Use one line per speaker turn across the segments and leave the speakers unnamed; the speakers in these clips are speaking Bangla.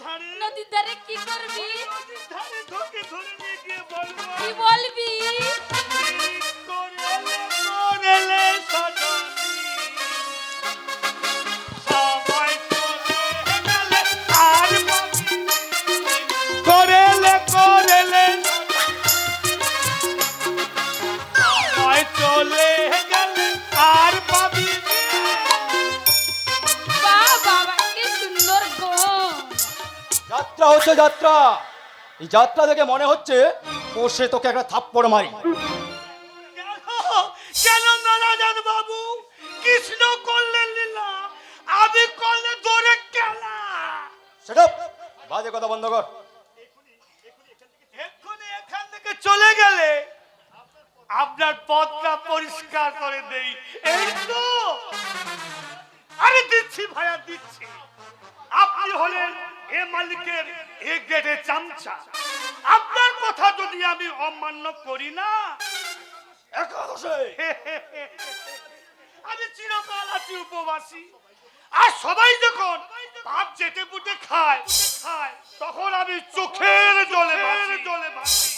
নদীর ধারে কি করবি?
নদীর ধারে তোকে ধরে নিয়ে গিয়ে বলবো
কি বলবি?
করেলে সজনী সময় চলে গেলে আর পাবি করেলে সময় চলে গেলে আর পাবি
বাবা কি সুন্দর গান।
যাত্রা হচ্ছে যাত্রা। এই যাত্রা দেখে মনে হচ্ছে কষে তোকে একটা থাপ্পড় মারি।
কেন নারায়ণ বাবু? কৃষ্ণ করলেন লীলা, আমি করলে ধরে খেলা।
সেটা বাজে কথা বন্ধ কর।
এক্ষুনি এখান থেকে চলে গেলে আপনার পথটা পরিষ্কার করে দেই। এই তো আরে দিচ্ছি ভাইয়া দিচ্ছি। আপনি হলেন এ মালিকের এ গেটে চামচা। আপনার কথা যদি আমি অমান্য করি না, আমি চিরকাল আছি উপবাসী। আর সবাই যখন ভাত চেটে পুটে খায় তখন আমি চোখের জলে ভাসি।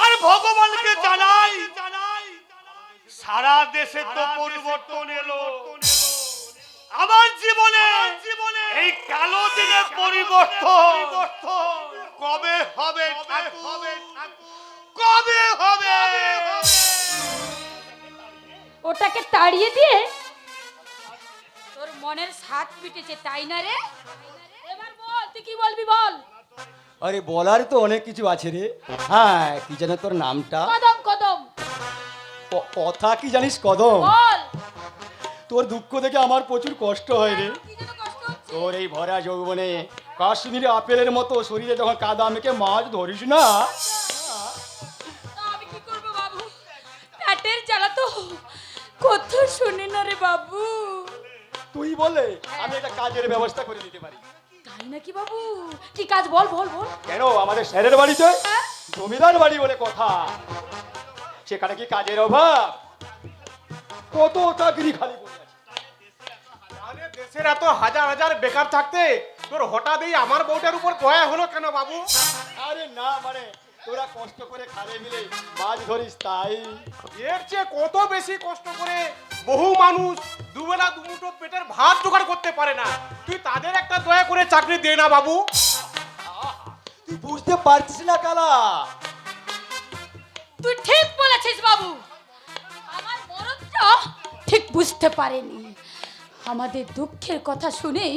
আর ভগবানকে জানাই সারা দেশে তো পরিবর্তন এলো, আমার জীবনে এই কালো দিনের পরিবর্তন কবে হবে কবে হবে?
ওটাকে তাড়িয়ে দিয়ে তোর মনের সাথ পিটেছে তাই না রে? এবার বল তুই কি বলবি বল।
আরে বলার তো অনেক কিছু আছে রে। হ্যাঁ, কি জানো তোর নামটা?
কদম কদম
কথা কি জানিস কদম?
বল।
তোর দুঃখ দেখে আমার প্রচুর কষ্ট হয় রে।
কি যেন কষ্ট হচ্ছে?
তোর এই ভরা যৌবনে কাশ্মীরি আপেলের মতো শরীরে যখন কাদা মেখে মাছ ধরিস না,
তা আমি কি করব বাবু? পেটের জ্বালা তো কত শুনি না রে বাবু।
তুই বলে আমি একটা কাজের ব্যবস্থা করে দিতে পারি।
তাই নাকি বাবু? কি কাজ বল বল বল।
কেন, আমাদের স্যারের বাড়িতে
হ্যাঁ?
জমিদার বাড়ি বলে কথা, সেখানে কি কাজের অভাব? কত চাকরি খালি পড়ে আছে।
মানে দেশের এত হাজার হাজার বেকার থাকতে তোর হঠাৎ এই আমার বউটার উপর দয়া হলো কেন বাবু?
আরে না, মানে তোরা কষ্ট করে খালে মিলে মাছ ধরিস তাই।
এর চেয়ে কত বেশি কষ্ট করে বহু মানুষ দুবেলা দুমুঠো পেটের ভাত জোগাড় করতে পারে না, তুই তাদের একটা দয়া করে চাকরি দে না বাবু।
তুই বুঝতে পারছিস না কালা।
তুই ঠিক বলেছিস বাবু। আমার মরদটা ঠিক বুঝতে পারেনি। আমাদের দুঃখের কথা শুনেই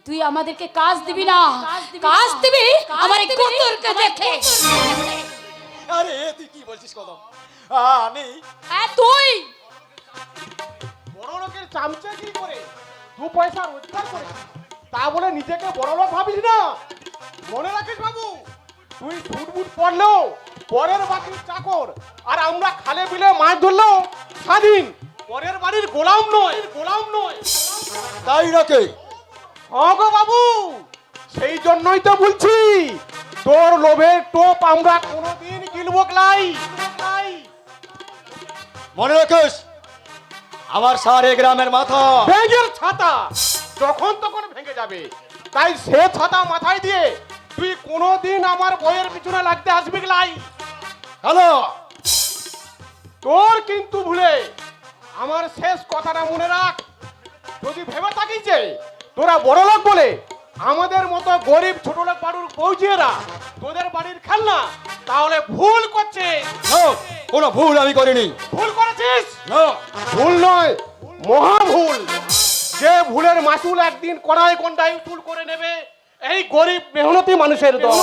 তুই আমাদেরকে কাজ দিবি না, কাজ দিবি আমার এই গোতরকে দেখে।
আরে তুই কি বলছিস কদম? আমি
হ্যাঁ তুই
বড় লোকের চামচা কি করে দু পয়সা রোজগার করে তা বলে নিজেকে বড় লোক ভাবিস না। মনে রাখিস বাবু, তুই ফুটবুট পড়লেও পরের বাড়ির চাকর, আর আমরা খালে বিলে মাছ ধরলেও স্বাধীন, পরের বাড়ির গোলাম নয়।
তাই নাকি?
হ্যাঁ গো বাবু, সেই জন্যই তো বলছি তোর লোভের টোপ আমরা কোনোদিন গিলবো লাই।
মনে রাখিস, আমার সারে গ্রামের মাথা
ব্যাঙের ছাতা যখন তখন ভেঙে যাবে, তাই সে ছাতা মাথায় দিয়ে তুই কোনোদিন আমার বইয়ের পিছনে লাগতে আসবি লাই।
হ্যালো,
তোর কিন্তু ভুলে আমার শেষ কথাটা মনে রাখ, যদি ভেবে থাকিস যে তোরা বড় লোক বলে আমাদের মতো গরিব ছোট লোক বাড়ির পৌঁছিয়েরা তোদের বাড়ির খেলনা, তাহলে ভুল করছে।
না, কোনো ভুল আমি করিনি।
ভুল করেছিস?
না,
ভুল নয়, মহা ভুল। যে ভুলের মাসুল একদিন কড়াই গন্ডায় উসুল করে নেবে এই গরিব মেহনতি মানুষের দল।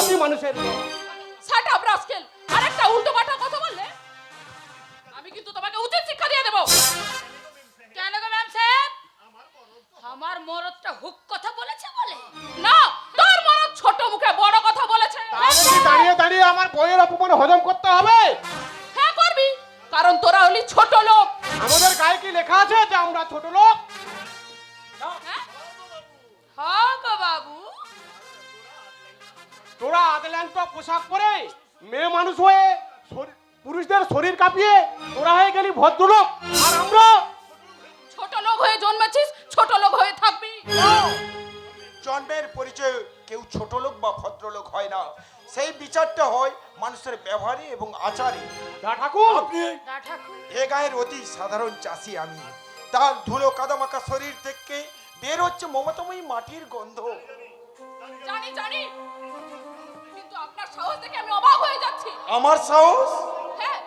Shut up rascal. আরেকটা উল্টোপাল্টা কথা বললে আমি কিন্তু তোমাকে উচিত শিক্ষা দিয়ে দেব। কেন গো ম্যাম সাহেব? আমার মরদটা হুক কথা বলেছে বলে? না, তোর মরদ ছোট মুখে বড় কথা বলেছে।
তাহলে কি দাঁড়িয়ে দাঁড়িয়ে আমার বইয়ের অপমান হজম করতে হবে?
হ্যাঁ করবি, কারণ তোরা হলি ছোট লোক।
আমাদের গায়ে কি লেখা আছে যে আমরা ছোট লোক?
হ্যাঁ? হ্যাঁ গো বাবু।
তোরা আদল্যাংটা পোশাক পরে মেয়ে মানুষ হয়ে পুরুষদের শরীর কাঁপিয়ে তোরা হয়ে গেলি ভদ্রলোক, আর আমরা
ছোট লোক হয়ে জন্মেছিস, ছোট লোক হয়ে থাকবি।
জন্মের পরিচয় কেউ ছোট লোক বা ভদ্রলোক হয় না, সেই বিচারটা হয় মানুষের ব্যবহারে এবং আচারে।
দা ঠাকুর
দা ঠাকুর
এ গায়ের অতি সাধারণ চাষি আমি, তার ধুলো কাদামাখা শরীর থেকে বের হচ্ছে মমতাময়ী মাটির গন্ধ।
জানি জানি, কিন্তু আপনার সাহস দেখে আমি অবাক হয়ে যাচ্ছি।
আমার সাহস?
হ্যাঁ,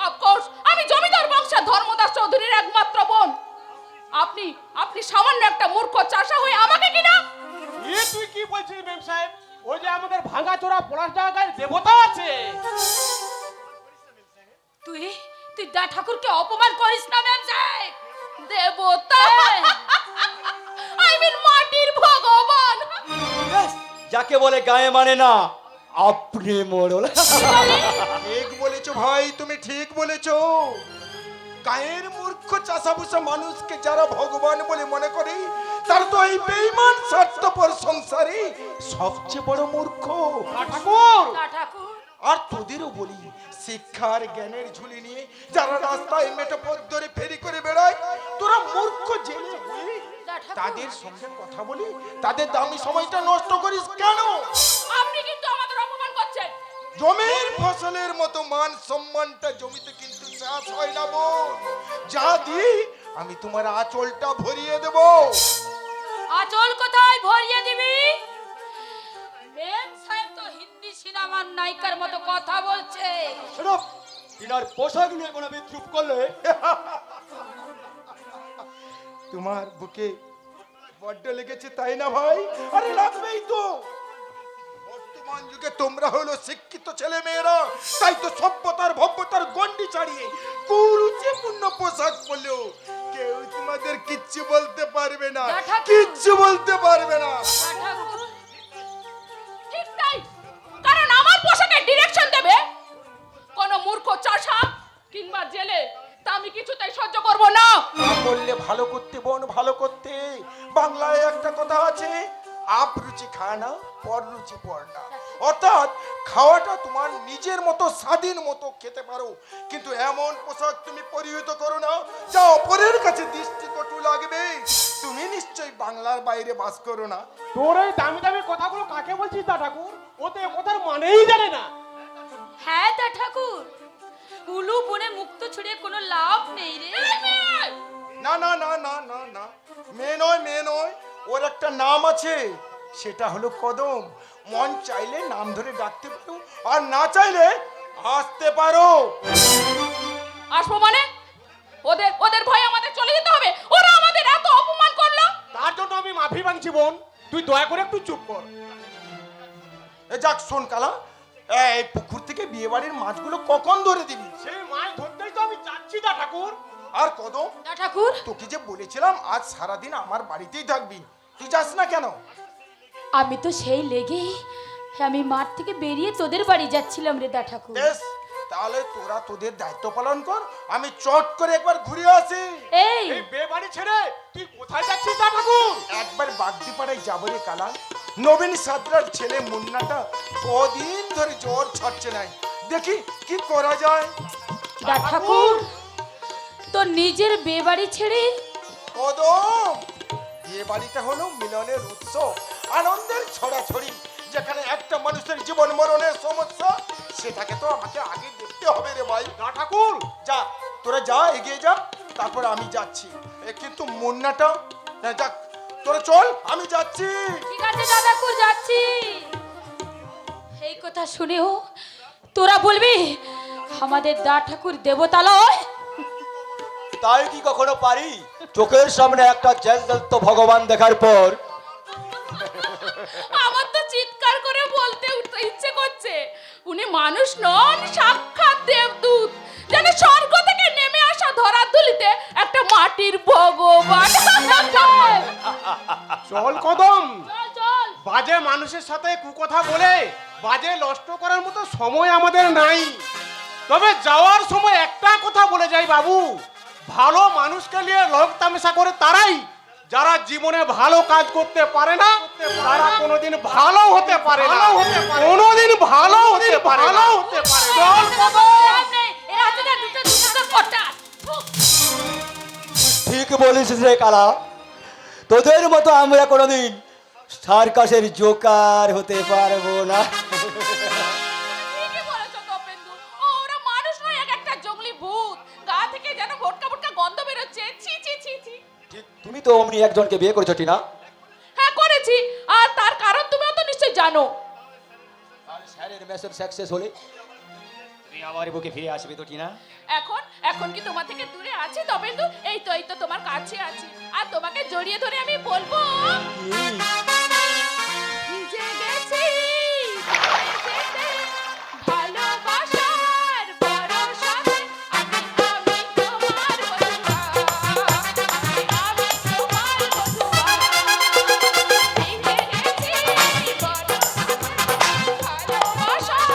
অফকোর্স, আমি জমিদার বংশের ধর্মদাস চৌধুরীর একমাত্র বোন। আপনি আপনি সামান্য একটা মূর্খ চাষা হয়ে আমাকে কিনা?
তুই কি বলছিস মেম সাহেব? ওই যে আমাদের ভাঙাচোরা পলাশ জায়গায় দেবতা আছে।
তুই তুই দা ঠাকুরকে অপমান করিস না ম্যাম সাহেব। দেবতা, আই মিন মাটির ভগবান।
যাকে বলে গায়ে মানে না, আপনি মোড়ল।
ঠিক বলেছো ভাই, তুমি ঠিক বলেছো। গায়ের মূর্খ চাষাভুষা মানুষকে যারা ভগবান বলে মনে করে, তার তো এই বেঈমান স্বার্থপর সংসারে সবচেয়ে বড় মূর্খ।
দা ঠাকুর
দা ঠাকুর,
আর তোদেরও বলি, শিক্ষার জ্ঞানের ঝুলি নিয়ে যারা রাস্তায় মেঠো পথ ধরে ফেরি করে বেড়ায়, তোরা মূর্খ জেনে বুঝলি
দা ঠাকুর,
তাদের সঙ্গে কথা বলি, তাদের দামি সময়টা নষ্ট করিস কেন?
আপনি কিন্তু আমাদের অপমান করছেন।
জমির ফসলের মতো মান সম্মানটা জমিতে কিন্তু চাষ হয় না বোন। যা দি আমি তোমার আঁচলটা ভরিয়ে দেব।
আচল কোথায় ভরিয়ে দিবি? ম্যাম সাহেব তো হিন্দি সিনেমার নায়িকার মতো কথা বলছে।
ইনার পোশাক নিয়ে কোনো বিদ্রুপ করলে
তোমার বুকে বড্ড লেগেছে তাই না ভাই? আরে লাগবেই তো। বর্তমান যুগে তোমরা হলো শিক্ষিত ছেলে মেয়েরা, তাই তো সভ্যতার ভব্যতার গন্ডি ছাড়িয়ে কুরুচিপূর্ণ পোশাক পরলেও কেউ তোমাদের কিচ্ছু বলতে পারবে না,
দা ঠাকুর।
কিচ্ছু বলতে পারবে না।
দা ঠাকুর, ঠিক তাই, কারণ আমার পোশাকে ডিরেকশন দেবে কোন মূর্খ চাষা কিংবা জেলে, তা আমি কিছুতেই সহ্য করব না।
না বললে ভালো করতে বোন, ভালো করতে। বাংলায় একটা কথা আছে, আপ রুচি খায় না, পর রুচি পর না। অর্থাৎ খাওয়াটা তোমার নিজের মতো স্বাধীন মতো খেতে পারো, কিন্তু এমন পোশাক তুমি পরিহিত করো না যা অপরের কাছে দৃষ্টিকটু লাগবে। তুমি নিশ্চয়ই বাংলার বাইরে বাস করো না।
তোর এই দামি দামি কথাগুলো কাকে বলছিস দা ঠাকুর? ও তো এ কথার মানেই জানে না।
হ্যাঁ দা ঠাকুর, উলু বনে মুক্ত ছুড়ে কোনো লাভ নেই রে।
না না না না না না, মেয়ে নয়, মেয়ে নয়, ওর একটা নাম আছে, সেটা হলো কদম। মন চাইলে নাম ধরে ডাকতে পারো, আর না চাইলে আসতে পারো।
আসবো মানে? ওদের ওদের ভয় আমাদের চলে যেতে হবে? ওরা আমাদের এত অপমান করলো।
তার জন্য আমি মাফি মাংছি বোন, তুই দয়া করে একটু চুপ কর।
এ যাক শোন কালা, এই পুকুর থেকে বিয়ে বাড়ির মাছগুলো কখন ধরে দিবি?
সেই মাছ ধরতেই তো আমি যাচ্ছি দা ঠাকুর।
আর কদম,
দা ঠাকুর,
তোকে যে বলেছিলাম আজ সারাদিন আমার বাড়িতেই থাকবি, তুই যাস না কেন?
আমি তো সেই লেগে আমি মাঠ থেকে বেরিয়ে তোদের বাড়ি যাচ্ছিলাম রে দা ঠাকুর।
বেশ, তাহলে তোরা তোদের দায়িত্ব পালন কর, আমি চট করে একবার ঘুরে আসি।
এই
এই বে বাড়ি ছেড়ে তুই কোথায় যাচ্ছিস দা ঠাকুর?
একবার বাগদিপাড়ায় যাবো রে কালা। নবীন সাদরার ছেলে মুন্নাটা কদিন ধরে জ্বর ছাড়ছে নাই, দেখি কি করা যায়।
দা ঠাকুর, তোর নিজের বে বাড়ি ছেড়ে
কদম, বিয়ে বাড়িটা হলো মিলনের উৎসব, আনন্দের ছড়াছড়ি। যেখানে একটা মানুষের জীবন মরণের সমস্যা, সেটাকে তো আমাকে আগে দেখতে হবে রে ভাই।
দা ঠাকুর
যা, তোরা যা, এগিয়ে যা, তারপর আমি যাচ্ছি। কিন্তু মুন্নাটা, যাক, তোরা চল, আমি যাচ্ছি।
ঠিক আছে দা ঠাকুর, যাচ্ছি। এই কথা শুনেও তোরা বলবি আমাদের দা ঠাকুর দেবতালয়?
তাই কি কখনো পারি? চোখের সামনে একটা জ্যান্ত ভগবান দেখার পর
আমার তো চিৎকার করে বলতে উঠতে ইচ্ছে করছে, উনি মানুষ নন, সাক্ষাৎ দেবদূত, যেন স্বর্গ থেকে নেমে আসা ধরার ধুলিতে একটা মাটির ভগবান।
চল কদম,
চল চল।
বাজে মানুষের সাথে কুকথা বলে বাজে নষ্ট করার মতো সময় আমাদের নাই। তবে যাওয়ার সময় একটা কথা বলে যাই বাবু, ভালো মানুষকে নিয়ে লোক তামাশা করে তারাই, যারা জীবনে ভালো কাজ করতে পারে না তারা কোনোদিন ভালো হতে পারে না, কোনোদিন ভালো হতে পারে না। চল কদম।
এরা হচ্ছে না দুটো দুটো কটা।
ঠিক বলেছিস রে কালা, তোদের মতো আমরা কোনোদিন সার্কাসের জোকার হতে পারবো না।
ঠিকই বলেছো তপেন্দু, ওরা মানুষ নয়, এক একটা জঙ্গলি ভূত। গা থেকে যেন ভোটকা ভোটকা গন্ধ বেরোচ্ছে। ছি ছি ছি ছি।
ঠিক, তুমি তো অমনি একজনকে বিয়ে করেছো টিনা।
হ্যাঁ করেছি, আর তার কারণ তুমিও তো নিশ্চয়ই জানো।
আর স্যারের মেসেজ সাকসেস হলে তুমি আমার বুকে ফিরে আসবে তো টিনা?
এখন এখন কি তোমার থেকে দূরে আছি তপেন্দু? এই তো তোমার কাছে আছি, আর তোমাকে জড়িয়ে ধরে আমি বলবো, ভিজে গেছি যেতে ভালোবাসার বরসাতে। আমি তোমার বধূয়া, আমি তোমার বধূয়া। ভিজে গেছি ভালোবাসার,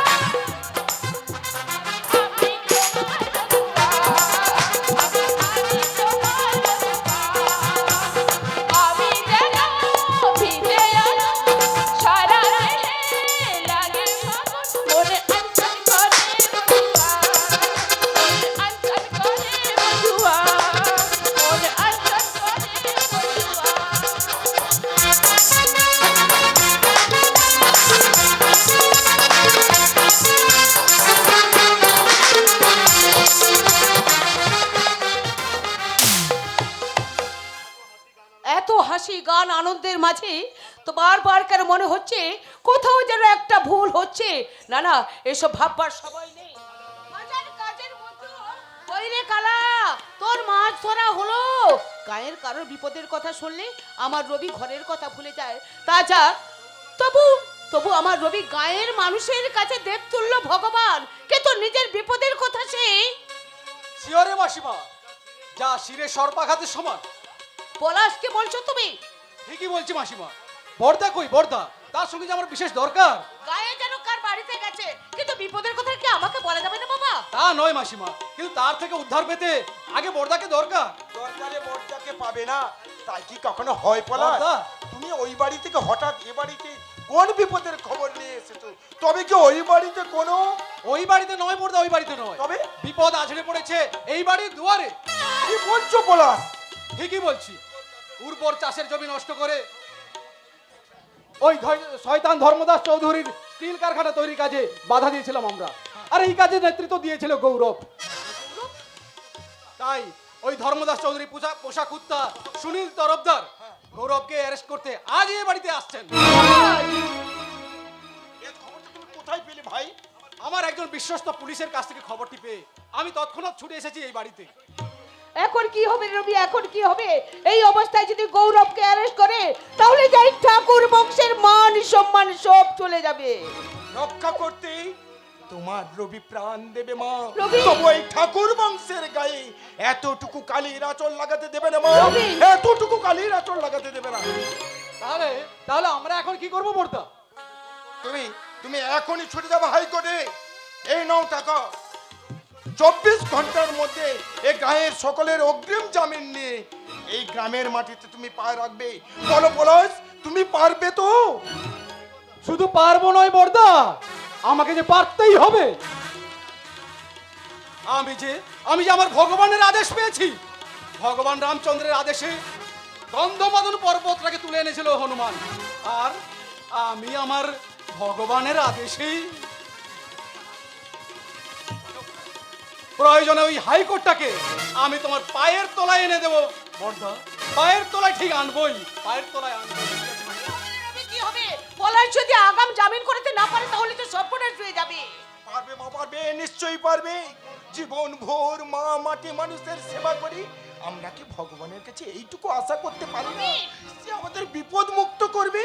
আমি তোমার বধূয়া, আমি যেন ভিজে আলো, সারা দেহে লাগে ফাগুন, মনে আনচান করে বধূয়া, মনে আনচান করে বধূয়া, মনে আনচান করে বধূয়া।
এত হাসি গান আনন্দের মাঝে তো বারবার কেন মনে হচ্ছে কোথাও যেন একটা ভুল হচ্ছে। না না, এসব ভাববার সময় নেই। বাজার কাজের মতো কইরে কালা, তোর মাছ ধরা হলো? গায়ের কারোর বিপদের কথা শুনলে আমার রবি ঘরের কথা ভুলে যায়। তা যা, তবু আমার রবি গায়ের মানুষের কাছে দেবতুল্য ভগবান, কিন্তু নিজের বিপদের কথা সে
শিওরে মাসিমা, যা শিরে সর্পাঘাতের সমান।
পলাশকে বলছো তুমি?
ঠিকই বলছি মাসিমা। বর্দা কই বর্দা? তার সঙ্গে যে আমার বিশেষ দরকার।
গায়ে যেন কার বাড়িতে গেছে, কিন্তু বিপদের কথা কি আমাকে বলা যাবে না বাবা?
তা নয় মাসিমা, কিন্তু তার থেকে উদ্ধার পেতে আগে বর্দাকে দরকার।
দরকারে বর্দাকে পাবে না, তাই কি কখনো হয় পলা?
বর্দা।
তুমি ওই বাড়ি থেকে হঠাৎ এ বাড়িতে কোন বিপদের খবর নিয়ে এসেছো? তবে কি ওই বাড়িতে কোনো?
ওই বাড়িতে নয় বর্দা, ওই বাড়িতে নয়।
তবে
বিপদ আছড়ে পড়েছে এই বাড়ির দুয়ারে।
কি বলছো পলাশ?
ঠিকই বলছি। উর্বর চাষের জমি নষ্ট করে ওই শয়তান ধর্মদাস চৌধুরীর স্টিল কারখানা তৈরির কাজে বাধা দিয়েছিলাম আমরা, আর এই কাজে নেতৃত্ব দিয়েছিল গৌরব। তাই ওই ধর্মদাস চৌধুরী পোষা কুত্তা সুনীল তরফদার গৌরবকে অ্যারেস্ট করতে আজ এই বাড়িতে আসছেন।
এ খবরটা তুমি কোথায় পেলে ভাই?
আমার একজন বিশ্বস্ত পুলিশের কাছ থেকে খবরটি পেয়ে আমি তৎক্ষণাৎ ছুটে এসেছি এই বাড়িতে।
এখন কি হবে রবি, এখন কি হবে? এই অবস্থায় যদি গৌরবকে অ্যারেস্ট করে তাহলে যাই ঠাকুর বংশের মান সম্মান সব চলে যাবে।
রক্ষা করতে তোমার রবি প্রাণ দেবে মা।
রবি!
তবু এই ঠাকুর বংশের গায়ে এতটুকু কালির আঁচল লাগাতে দেবে না মা।
রবি!
এতটুকু কালির আঁচল লাগাতে দেবে না।
তাহলে আমরা এখন কি করবো বর্দা?
তুমি এখনই ছুটে যাবে হাইকোর্টে। এই নাও টাকা। 24 ঘন্টার মধ্যে এই গায়ের সকলের অগ্রিম জামিন নিয়ে এই গ্রামের মাটিতে তুমি পা রাখবে। বলো পলাশ, তুমি পারবে তো?
শুধু পারবো নয় বর্দা, আমাকে যে পারতেই হবে। আমি যে আমার ভগবানের আদেশ পেয়েছি। ভগবান রামচন্দ্রের আদেশে গন্ধমাদন পর্বতটাকে তুলে এনেছিল হনুমান, আর আমি আমার ভগবানের আদেশেই প্রয়োজনে ওই হাইকোর্টটাকে আমি তোমার পায়ের তলায় এনে দেবো বর্দা। পায়ের তলায় ঠিক আনবই, পায়ের তলায় আনবো।
রবি কি হবে? পলাশ যদি আগাম জামিন করতে না পারে তাহলে তো সর্বনাশ হয়ে যাবে।
পারবে মা, পারবে, নিশ্চয়ই পারবে। জীবন ভোর মা মাটি মানুষের সেবা করি, আমরা কি ভগবানের কাছে এইটুকু আশা করতে পারি না যে আমাদের বিপদ মুক্ত করবে?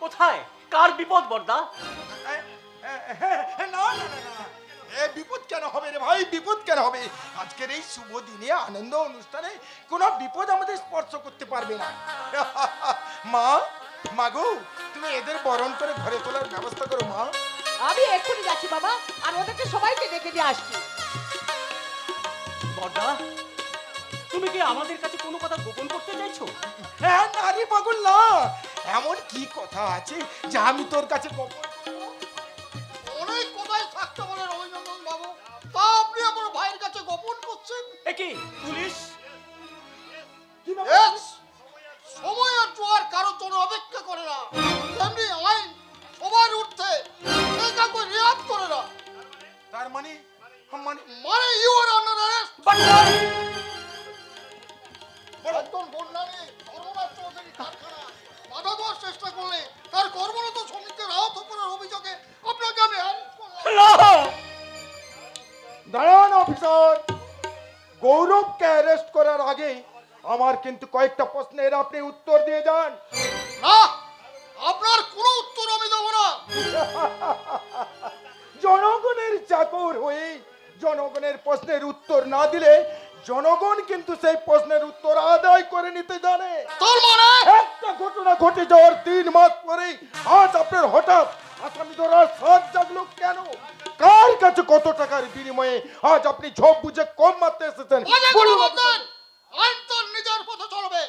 কোথায় কার বিপদ বর্দা?
না না না না, এ বিপদ কেন হবে রে ভাই? বিপদ কেন হবে? আজকের এই শুভ দিনে আনন্দ অনুষ্ঠানে কোনো বিপদ আমাদের স্পর্শ করতে পারবে না। মা, মাগো, তুমি এদের বরণ করে ঘরে তোলার ব্যবস্থা করো মা।
আমি এক্ষুনি যাচ্ছি বাবা, আর ওদেরকে সবাইকে ডেকে দিয়ে আসছি।
বর্দা, তুমি কি আমাদের কাছে কোনো কথা গোপন করতে চাইছো?
হ্যাঁ, নারী পাগল না, এমন কি কথা আছে যা আমি তোর কাছে গোপন করবো?
অনেক কথাই থাকতে বলে রবিনন্দন বাবু, তা আপনি আমার ভাইয়ের কাছে গোপন করছেন।
এ কি পুলিশ?
কি ব্যাপার?
সময় আর জোয়ার কারোর জন্য অপেক্ষা একজন বন্যারে সর্বনাশ চৌধুরী কারখানা বাধা দেওয়ার চেষ্টা করলে তার কর্মরত শ্রমিকদের আহত করার অভিযোগে আপনাকে আমি অ্যারেস্ট করলাম।
না!
দাঁড়ান অফিসার, গৌরবকে অ্যারেস্ট করার আগে আমার কিন্তু কয়েকটা প্রশ্নের আপনি উত্তর দিয়ে যান।
না, আপনার কোনো উত্তর আমি দেবো না।
জনগণের চাকর হয়ে জনগণের প্রশ্নের উত্তর না দিলে জনগণ কিন্তু সেই প্রশ্নের উত্তর আদায় করে নিতে জানে।
তোর মানে
একটা ঘটনা ঘটে যাওয়ার 3 মাস পরেই আজ আপনার হঠাৎ আসামি ধরার সাজ জাগলো কেন? কার কাছে কত টাকার বিনিময়ে আজ আপনি ঝোপ বুঝে কম মারতে এসেছেন?
বাজে কথা
বলুন
বলতেন। আইন তোর নিজের পথে চলবে।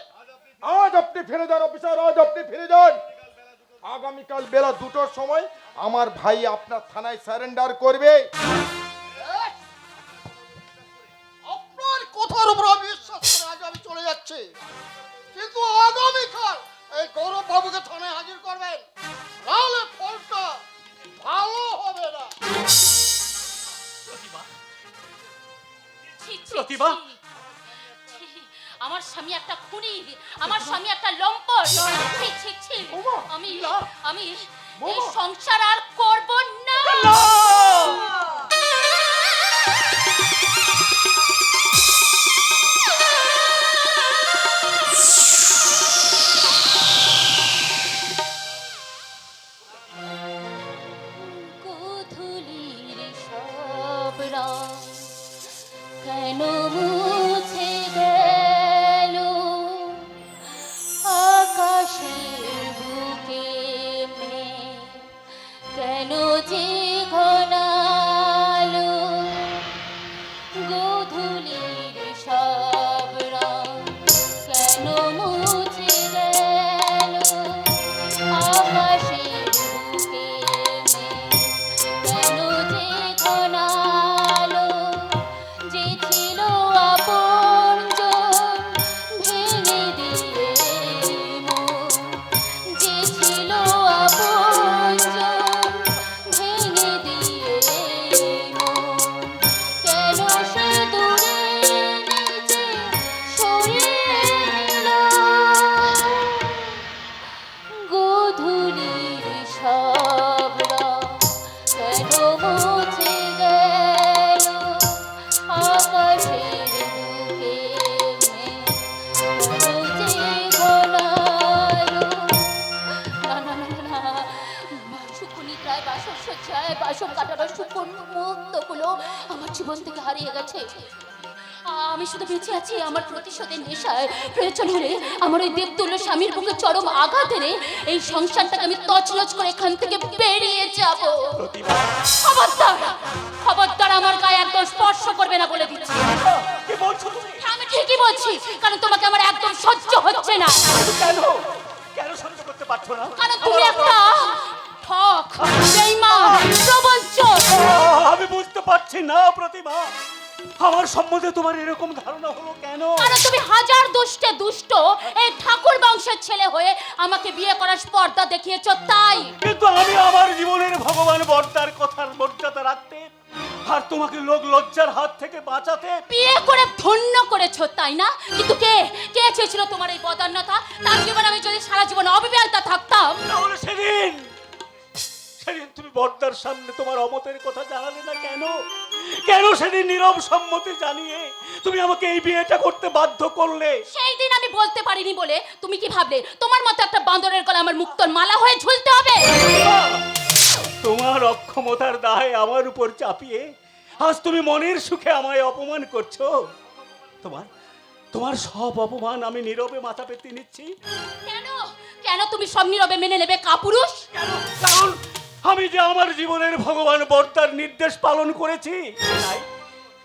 আজ আপনি ফিরে যান অফিসার, আজ আপনি ফিরে যান। আগামীকাল বেলা 2টোর সময় আমার ভাই আপনার থানায় সারেন্ডার করবে।
আপনার কথার উপর আমি বিশ্বাস করে আজ আমি চলে যাচ্ছি, কিন্তু আগামীকাল এই গৌরব বাবুকে থানায় হাজির করবেন, নাহলে ফলটা ভালো হবে না।
প্রতিমা,
ছি, ছি,
প্রতিমা।
ছি, ছি, আমার স্বামী একটা খুনি, আমার স্বামী একটা লম্পট। ছি, ছি, ছি। আমি এই সংসার আর করব না। গোধূলির সব রং কেন মুছে গেল, আকাশের বুকে মেঘ কেন যে ঘনালো, গোধূলির সব রং কেন মুছে গেল, আকাশের বুকে মেঘ কেন যে ঘনালো, যে ছিল আপনজন ভেঙে দিয়ে মন, যে ছিল আপনজন ভেঙে দিয়ে মন, কেন সে দূরে নিচে সরিয়ে নিল, গোধূলির সব রং কেন মুছে গেল, আকাশের বুকে মেঘ কেন যে ঘনালো। না না না না, সুকুনিদ্রায় বাসর সজ্জায় বাসর কাটানোর সুকুন মুহূর্তগুলো আমার জীবন থেকে হারিয়ে গেছে। আমি শুধু বেঁচে আছি আমার প্রতিশোধের নেশায়। প্রয়োজন হলে আমার ওই দেবতুল্য স্বামীর বুকে চরম আঘাত এনে এই সংসারটাকে আমি তছনছ করে এখান থেকে বেরিয়ে যাব। খবরদার, খবরদার আমার গায়ে একদম স্পর্শ করবে না বলে দিচ্ছি।
কি বলছো তুমি?
হ্যাঁ, আমি ঠিকই বলছি, কারণ তোমাকে আমার একদম সহ্য হচ্ছে না।
কেন কেন সহ্য করতে পারছো না?
কারণ তুমি একটা ঠক, বেঈমান, প্রবঞ্চক।
আমি বুঝতে পারছি না প্রতিমা, আমার সম্বন্ধে তোমার এরকম ধারণা হলো কেন?
কারণ তুমি হাজার দুষ্টে দুষ্ট এই ঠাকুর বংশের ছেলে হয়ে আমাকে বিয়ে করার স্পর্ধা দেখিয়েছো তাই।
কিন্তু আমি আমার জীবনের ভগবান বর্তার কথার মর্যাদা রাখতে আর তোমাকে লোক লজ্জার হাত থেকে বাঁচাতে
বিয়ে করে ধন্য করেছো তাই না? কিন্তু কে কে চেয়েছিল তোমার এই বদান্যতা? তার জীবনে আমি যদি সারা জীবন অবিবাহিতা থাকতাম,
তাহলে সেদিন তুমি বর্দার সামনে তোমার অমতের কথা জানালে না কেন? কেন সেদিন নীরব সম্মতি জানিয়ে তুমি আমাকে এই বিয়েটা করতে বাধ্য করলে?
সেই দিন আমি বলতে পারিনি বলে তুমি কি ভাবলে তোমার মতো একটা বাঁদরের গলায় আমার মুক্তোর মালা হয়ে ঝুলতে হবে?
তোমার অক্ষমতার দায় আমার উপর চাপিয়ে আজ তুমি মনের সুখে আমায় অপমান করছো। তোমার সব অপমান আমি নীরবে মাথা পেতে নিচ্ছি।
কেন কেন তুমি সব নীরবে মেনে নেবে কাপুরুষ?
কারণ আমি যে আমার জীবনের ভগবান বর্তার নির্দেশ পালন করেছি,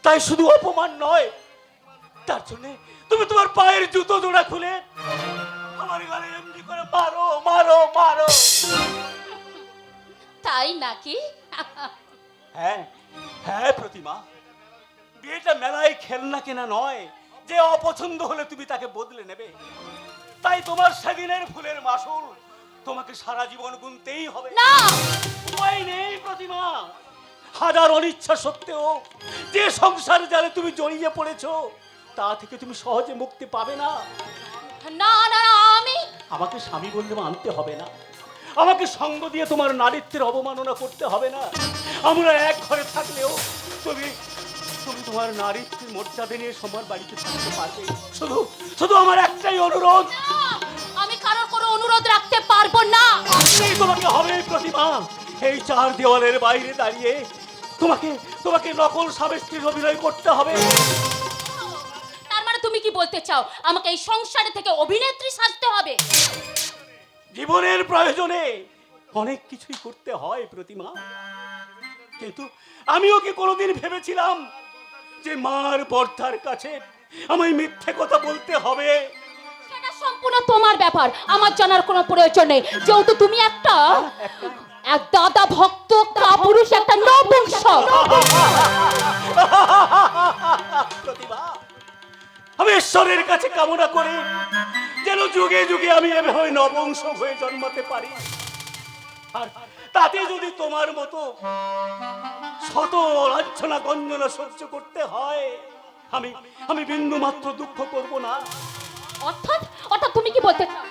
তাই শুধু অপমান নয়, তার জন্য তুমি তোমার পায়ের জুতো জোড়া খুলে আমার গালে এমনি করে মারো মারো মারো।
তাই নাকি?
হ্যাঁ হ্যাঁ প্রতিমা, বিয়েটা মেলায় খেলনা কেনা নয় যে অপছন্দ হলে তুমি তাকে বদলে নেবে। তাই তোমার সেদিনের ফুলের মাসুল তোমাকে সারা জীবন গুনতেই হবে।
না,
উপায় নেই প্রতিমা,
হাজার অনিচ্ছা সত্ত্বেও যে সংসার জালে তুমি জড়িয়ে পড়েছো তা থেকে তুমি সহজে মুক্তি পাবে না।
না না না, আমি
আমাকে স্বামী বলতে মানতে হবে না, আমাকে সঙ্গ দিয়ে তোমার নারীত্বের অবমাননা করতে হবে না। আমরা এক ঘরে থাকলেও তুমি তুমি তোমার নারীত্বের মর্যাদা নিয়ে সবার বাড়িতে থাকতে পারবে। শুধু শুধু আমার একটাই অনুরোধ,
না, আমি কারোর কোনো অনুরোধ রাখতে পারবো না।
এই তোমাকে হবে প্রতিমা, এই চার দেওয়ালের বাইরে দাঁড়িয়ে তোমাকে তোমাকে নকল স্বামী স্ত্রীর অভিনয় করতে হবে।
তার মানে তুমি কি বলতে চাও আমাকে এই সংসারে থেকে অভিনেত্রী সাজতে হবে?
জীবনের প্রয়োজনে অনেক কিছুই করতে হয় প্রতিমা, কিন্তু আমিও কি কোনোদিন ভেবেছিলাম যে মার বর্তার কাছে আমায় মিথ্যে কথা বলতে হবে?
সেটা সম্পূর্ণ তোমার ব্যাপার, আমার জানার কোনো প্রয়োজন নেই। যেহেতু তুমি একটা এক দাদা ভক্ত কাপুরুষ, একটা নপুংসক।
প্রতিভা, আমি ঈশ্বরের কাছে কামনা করি যেন যুগে যুগে আমি এভাবে নবংশ হয়ে জন্মাতে পারি, আর তাতে যদি তোমার মতো শত লাঞ্ছনা গঞ্জনা সহ্য করতে হয় আমি আমি বিন্দু মাত্র দুঃখ করব না।
অর্থাৎ অর্থাৎ তুমি কি বলতে চাও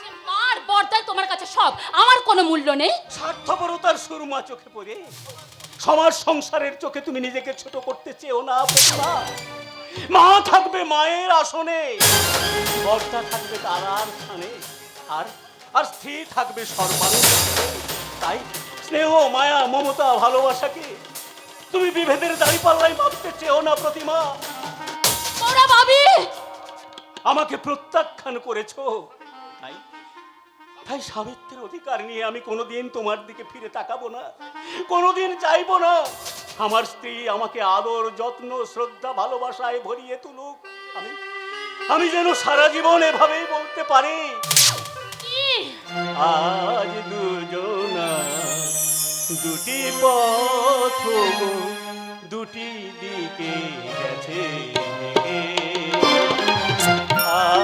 যে মার বর্দায় তোমার কাছে সব, আমার কোনো মূল্য নেই?
স্বার্থপরতার সুরমা চোখে পড়ে সমাজ সংসারের চোখে তুমি নিজেকে ছোট করতে চেও না প্রতিভা। মা থাকবে মায়ের আসনে, বর্দা থাকবে তারার স্থানে, আর আর স্ত্রী থাকবে সর্বাঙ্গে। তাই স্নেহ মায়া মমতা ভালোবাসাকে তুমি বিভেদের দাঁড়িপাল্লায় মাপতে চেও না প্রতিমা।
ওরা ভাবি
আমাকে প্রত্যাখ্যান করেছো, তাই তাই স্বামিত্বের অধিকার নিয়ে আমি কোনোদিন তোমার দিকে ফিরে তাকাবো না, কোনোদিন চাইবো না আমার স্ত্রী আমাকে আদর যত্ন শ্রদ্ধা ভালোবাসায় ভরিয়ে তুলুক। আমি আমি যেন সারা জীবন এভাবেই বলতে পারি,
কি
আজ দুজনা দুটি পথ দুটি দিকে গেছে,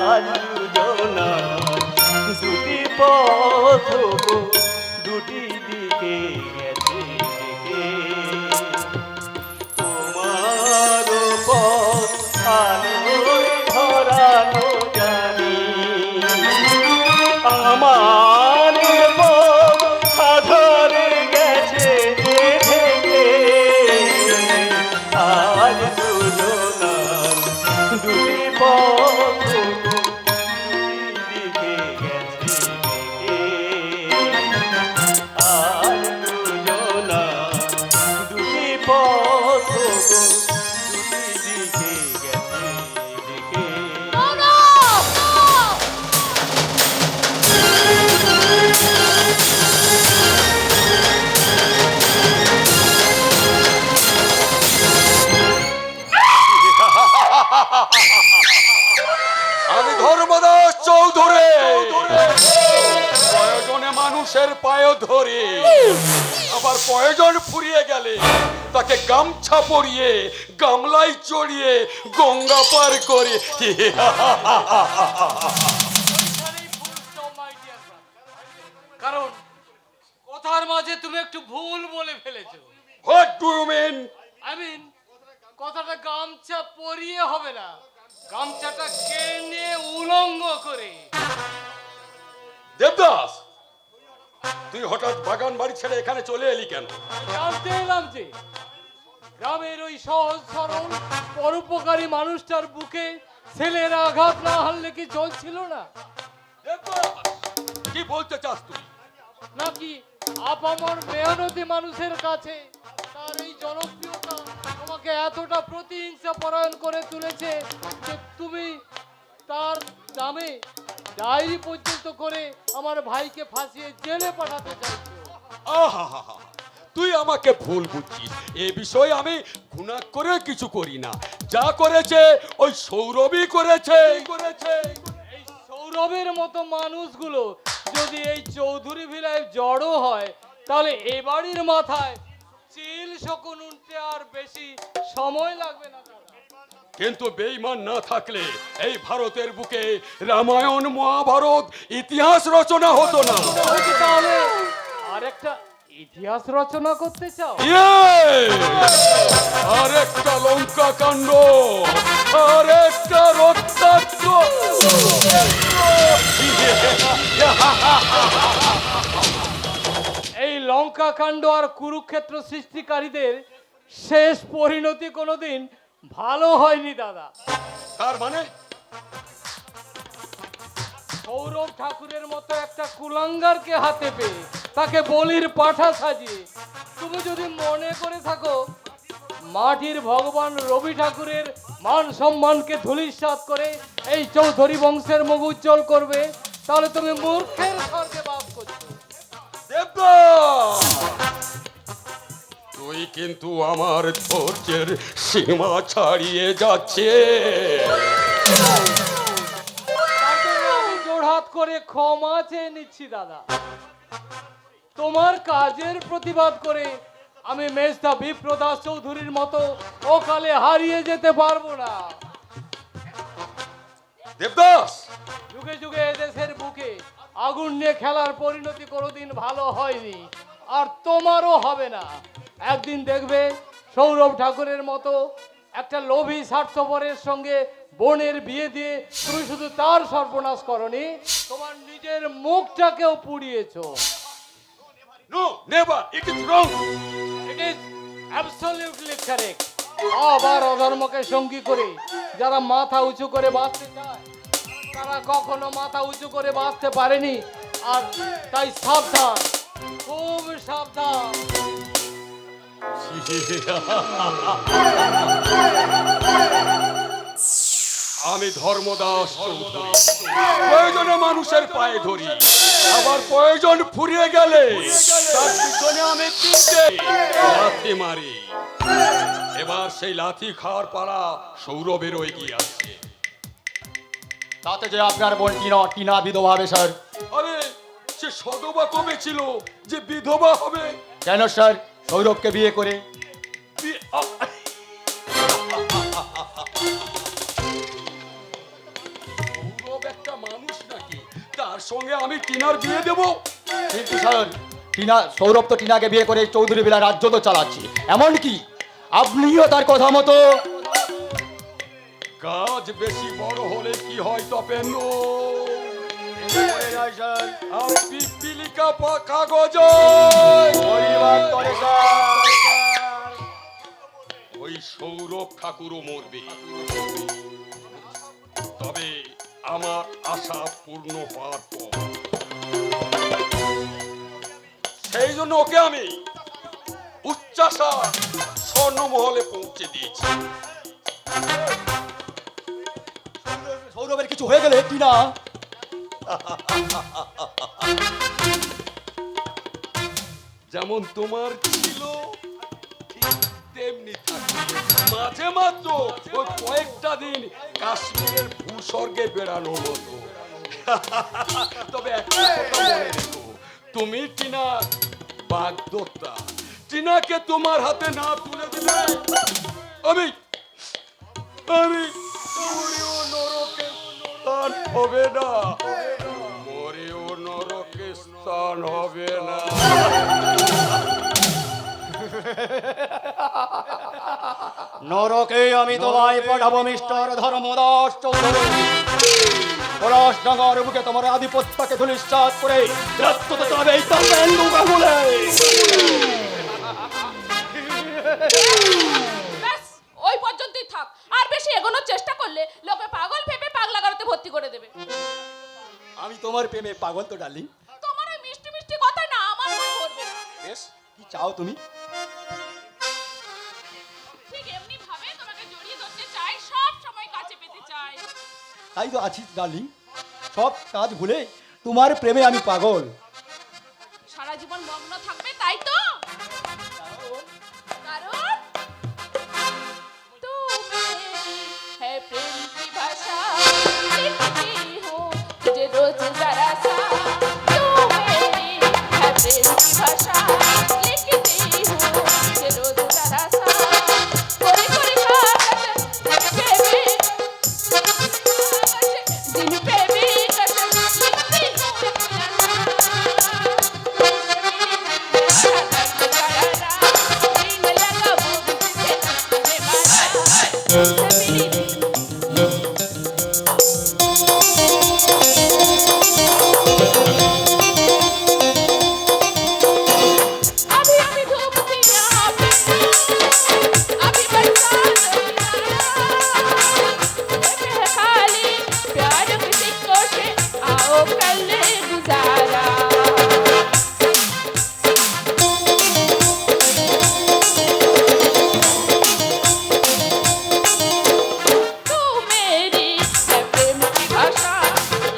আজ দুজনা দুটি পথ দুটি দিকে গেছে, তোমার পথ আলোয় ধরানো জানি, আমার পথ আধারে গেছে থেকে, আজ দুজনা দুটি পথ দুটি দিকে গেছে, আজ দুজনা দুটি পথ দুটি দিকে গেছে।
ওরা
আমি ধর্মদাস চৌধুরী, প্রয়োজনে মানুষের পায়ে ধরে, আবার প্রয়োজন ফুরিয়ে গেলে তাকে গামছা পরিয়ে গামলায় চড়িয়ে গঙ্গা পার করে।
কারণ কথার মাঝে তুমি একটু ভুল বলে ফেলেছো।
What do you mean?
I mean কথাটা গামছা পরিয়ে হবে না, গামছাটা কেনে উলঙ্গ করে।
দেবদাস, তুই হঠাৎ বাগান বাড়ি ছেড়ে এখানে চলে এলি কেন?
জানতে এলাম যে গ্রামের ওই সহজ সরল পরোপকারী মানুষটার বুকে ছেলের আঘাত না হারলে কি চলছিল না?
দেবদাস, কি বলতে চাস তুই?
নাকি আপামর মেহনতি মানুষের কাছে তার এই জনপ্রিয়তা তোমাকে এতটা প্রতিহিংসা পরায়ণ করে তুলেছে যে তুমি তার নামে ডায়েরি পর্যন্ত করে আমার ভাইকে ফাঁসিয়ে জেলে পাঠাতে চাইছো?
আহা, তুই আমাকে ভুল বুঝছিস। এ বিষয়ে আমি গুনাহ করে কিছু করি না, যা করেছে ওই সৌরভই করেছে।
এই সৌরভের মতো মানুষগুলো যদি এই চৌধুরী ভিলায় জড়ো হয় তাহলে এ বাড়ির মাথায় চিল শকুন উঠতে আর বেশি সময় লাগবে না দাদা।
কিন্তু বেঈমান না থাকলে এই ভারতের বুকে রামায়ণ মহাভারত ইতিহাস রচনা হতো না।
তাহলে আর একটা ইতিহাস রচনা করতে চাও?
আরেকটা লঙ্কা কাণ্ড, আরেকটা রক্তাক্ত।
এই লঙ্কা কাণ্ড আর কুরুক্ষেত্র সৃষ্টিকারীদের শেষ পরিণতি কোনোদিন ভালো হয়নি দাদা।
তার মানে
সৌরভ ঠাকুরের মতো একটা কুলাঙ্গারকে হাতে পেয়ে তাকে বলির পাঠা সাজিয়ে তুমি যদি মনে করে থাকো মাটির ভগবান রবি ঠাকুরের মান সম্মানকে ধূলিসাৎ করে এই চৌধুরী বংশের মুখ উজ্জ্বল করবে, তাহলে তুমি মূর্খের স্বর্গে বাস করছো।
দেবদাস, তুই কিন্তু আমার ধৈর্যের সীমা ছাড়িয়ে যাচ্ছে।
তার জন্য আমি জোড়হাত করে ক্ষমা চেয়ে নিচ্ছি দাদা। তোমার কাজের প্রতিবাদ করে আমি মেজদা বিপ্রদাস চৌধুরীর মতো অকালে হারিয়ে যেতে পারবো না।
দেবদাস,
যুগে যুগে এদেশের বুকে আগুন নিয়ে খেলার পরিণতি কোনোদিন ভালো হয়নি, আর তোমারও হবে না। একদিন দেখবে সৌরভ ঠাকুরের মতো একটা লোভী স্বার্থপরের সঙ্গে বোনের বিয়ে দিয়ে তুমি শুধু তার সর্বনাশ করনি, তোমার নিজের মুখটাকেও পুড়িয়েছো।
no, never, it is wrong.
It is absolutely correct. আবার অধর্মকে সঙ্গী করে যারা মাথা উঁচু করে বাঁচতে চায় তারা কখনো মাথা উঁচু করে বাঁচতে পারেনি। আর তাই সাবধান, খুব সাবধান।
আমি ধর্মদাস চৌধুরী, প্রয়োজনে মানুষের পায়ে ধরি, আবার প্রয়োজন ফুরিয়ে গেলে তার পিছনে আমি তিনটে লাথি মারি। এবার সেই লাথি খাওয়ার পালা সৌরভের এগিয়ে আসছে।
তাতে যে আপনার বোন টিনা বিধবা হবে স্যার।
আরে সে সদবা কবে ছিল যে বিধবা হবে?
কেন স্যার? সৌরভকে বিয়ে করে।
সৌরভ একটা মানুষ নাকি তার সঙ্গে আমি টিনার বিয়ে দেব?
কিন্তু স্যার সৌরভ তো টিনাকে বিয়ে করে চৌধুরী বিলা রাজ্য তো চালাচ্ছে, এমনকি আপনিও তার কথা মতো।
কাজ বেশি বড় হলে কি হয় তপেন্দ্র? আর পিপিলিকা কাগজ ওই সৌরভ ঠাকুরও মরবে, তবে আমার আশা পূর্ণ হওয়ার পর। সেই জন্য ওকে আমি উচ্চাশা স্বর্ণমহলে পৌঁছে দিয়েছি।
সৌরভের কিছু হয়ে গেলে টিনা
যেমন তোমার ছিল ঠিক তেমনি থাকবে। মাঝে মাত্র ওই কয়েকটা দিন কাশ্মীরের ভূস্বর্গে বেড়ানোর মতো। তবে একটা কথা মনে রেখো, তুমি টিনা বাগদত্তা, টিনাকে তোমার হাতে না তুলে দিলে আমি মরেও নরকে স্থান হবে না, মরেও নরকে স্থান হবে না।
নরকে আমি তোমায় পাঠাবো মিস্টার ধর্মদাস চৌধুরী। পলাশডাঙ্গার বুকে তোমার আধিপত্যকে ধূলিসাৎ করে রাষ্ট্র তবে এই তপেন্দু গাঙ্গুলে।
ব্যাস ওই পর্যন্তই থাক। আর বেশি এগোনোর চেষ্টা করলে লোকে পাগল ভেবে পাগলাগারোতে ভর্তি করে দেবে।
আমি তোমার প্রেমে পাগল তো ডার্লিং।
তোমার ওই মিষ্টি মিষ্টি কথা না আমার মন ভরবে না।
বেশ, কি চাও তুমি?
ঠিক এমনি ভাবে তোমাকে জড়িয়ে ধরতে চাই, সব সময় কাছে পেতে চাই।
তাই তো আছি ডার্লিং, সব কাজ ভুলে তোমার প্রেমে আমি পাগল।
সারা জীবন মগ্ন থাকবে তাই তো? কারণ তুমি है प्रेम की भाषा लिखती हूँ तुझे रोज जरा सा। तू मेरी है प्रेम की भाषा लिखती हूँ तुझे रोज जरा सा। कोरी कोरी कागज पे भी दिन पे भी कसम लिखती हूँ गुजारा। तू मेरी है प्रेम की भाषा,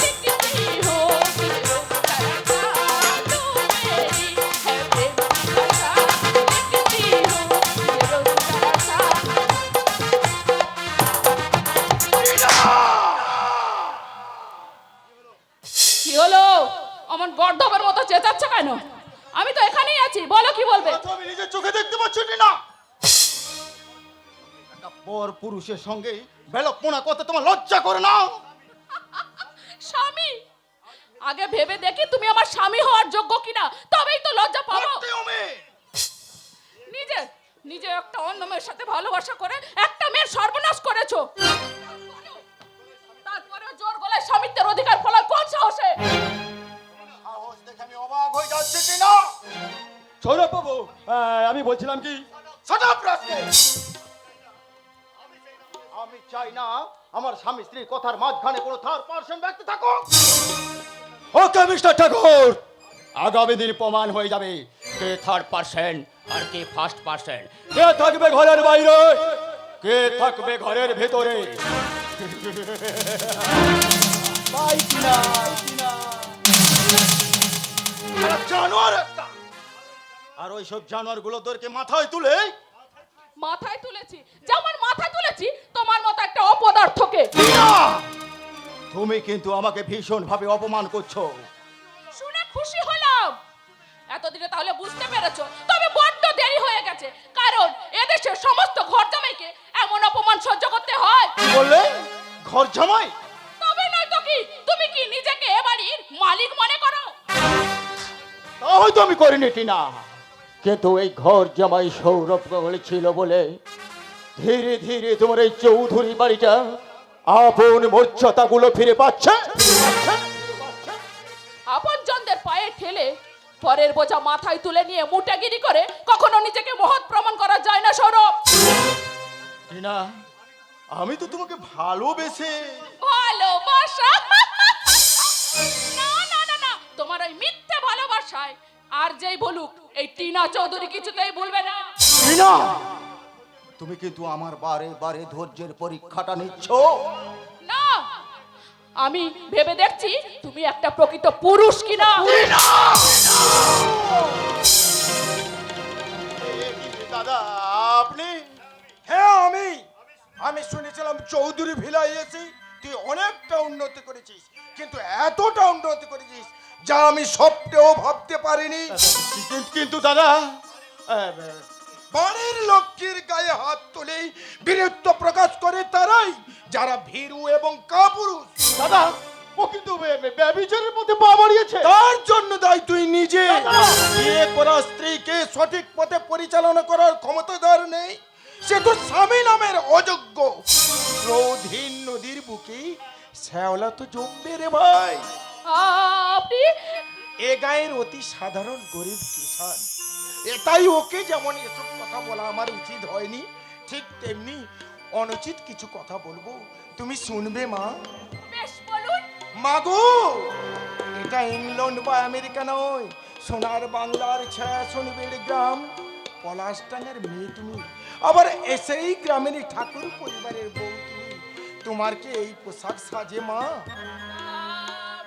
लिखती हो दिलों का रास्ता। तू मेरी है प्रेम की भाषा, लिखती हो दिलों का रास्ता। কি হলো? অমন গর্ধবের মতো চেঁচাচ্ছ কেন? আমি তো এখানেই আছি, বলো কি বলবে?
আমি নিজের চোখে দেখতে পাচ্ছি না। একটা পর পুরুষের সঙ্গে বেলপনা করতে তোমার লজ্জা করে না?
স্বামী, আগে ভেবে দেখি তুমি আমার স্বামী হওয়ার যোগ্য কিনা, তবেই তো লজ্জা পাবো। নিজে নিজে একটা অন্য মেয়ের সাথে ভালোবাসা করে একটা মেয়ের সর্বনাশ করেছো, তারপরে জোর গলায় স্বামীত্বের অধিকার ফলার কোন সাহসে?
সাহস দেখে আমি অবাক হয়ে যাচ্ছি কি না?
সৌরভ বাবু, আমি বলছিলাম কি,
Shut up, rascal! আমি চাই না আমার স্বামী স্ত্রীর কথার মাঝখানে কোনো থার্ড পার্সন ব্যক্তি থাকুক।
ওকে মিস্টার ঠাকুর, আগামী দিন প্রমাণ হয়ে যাবে কে থার্ড পার্সন আর কে ফার্স্ট পার্সন, কে থাকবে ঘরের বাইরে, কে থাকবে ঘরের ভেতরে। বাই কিনা
জানোয়ার একটা। আর ওইসব জানোয়ারগুলোদেরকে মাথায় তুলে
মাথায় তুলেছি, যেমন মাথায় তুলেছি তোমার মতো একটা অপদার্থকে।
তুমি কিন্তু আমাকে ভীষণ ভাবে অপমান করছো।
শুনে খুশি হলাম, এতদিনে তাহলে বুঝতে পেরেছো, তবে বড্ড দেরি হয়ে গেছে, কারণ এদেশের সমস্ত ঘর জামাইকে এমন অপমান সহ্য করতে হয়।
কি বললে? ঘর জামাই?
তবে নয় তো কি, তুমি কি নিজেকে এ বাড়ির মালিক মনে করো?
তা হয়তো আমি করিনি টিনা, কিন্তু এই ঘর জামাই সৌরভ ছিল বলে ধীরে ধীরে তোমার এই চৌধুরী বাড়িটা আপন মর্যাদাগুলো ফিরে পাচ্ছে।
আপনজনদের পায়ে ঠেলে পরের বোঝা মাথায় তুলে নিয়ে মুটাগিরি করে কখনো নিজেকে মহৎ প্রমাণ করা যায় না সৌরভ।
টিনা, আমি তো তোমাকে ভালোবেসে।
ভালোবাসা? না না না না, তোমার ওই মিথ্যে ভালোবাসায় আর যেই বলুক এই টিনা চৌধুরী কিছুতেই বলবে না।
টিনা, তুমি কিন্তু আমার বারে বারে ধৈর্যের পরীক্ষাটা নিচ্ছ।
না, আমি ভেবে দেখছি তুমি একটা প্রকৃত পুরুষ কিনা।
দাদা, আপনি?
হ্যাঁ, আমি শুনেছিলাম চৌধুরী ভিলায় এসে তুই অনেকটা উন্নতি করেছিস, কিন্তু এতটা উন্নতি করেছিস যা আমি স্বপ্নেও ভাবতে পারিনি।
কিন্তু দাদা,
বাড়ির লক্ষ্মীর গায়ে হাত তুলেই বীরত্ব প্রকাশ করে তারাই যারা ভীরু এবং কাপুরুষ।
দাদা, ও কিন্তু ব্যভিচারের মধ্যে পা বাড়িয়েছে।
তার জন্য দায় তুই নিজে। বিয়ে করা স্ত্রীকে সঠিক পথে পরিচালনা করার ক্ষমতাদার নেই, সে তো স্বামী নামের অযোগ্য। ক্রোধহীন নদীর বুকে শ্যাওলা তো জমবে রে ভাই।
আপনি
এ গায়ের অতি সাধারণ গরিব কিষান, এটাই ওকে যেমন এসব কথা বলা আমার উচিত হয়নি, ঠিক তেমনি অনুচিত কিছু কথা বলবো, তুমি শুনবে মা?
বেশ বলুন।
মাগো, এটা ইংল্যান্ড বা আমেরিকা নয়, সোনার বাংলার ছায়া শনিবের গ্রাম পলাশডাঙ্গার মেয়ে তুমি, আবার এসেই গ্রামের ঠাকুর পরিবারের বউ তুমি। তোমার কি এই পোশাক সাজে মা?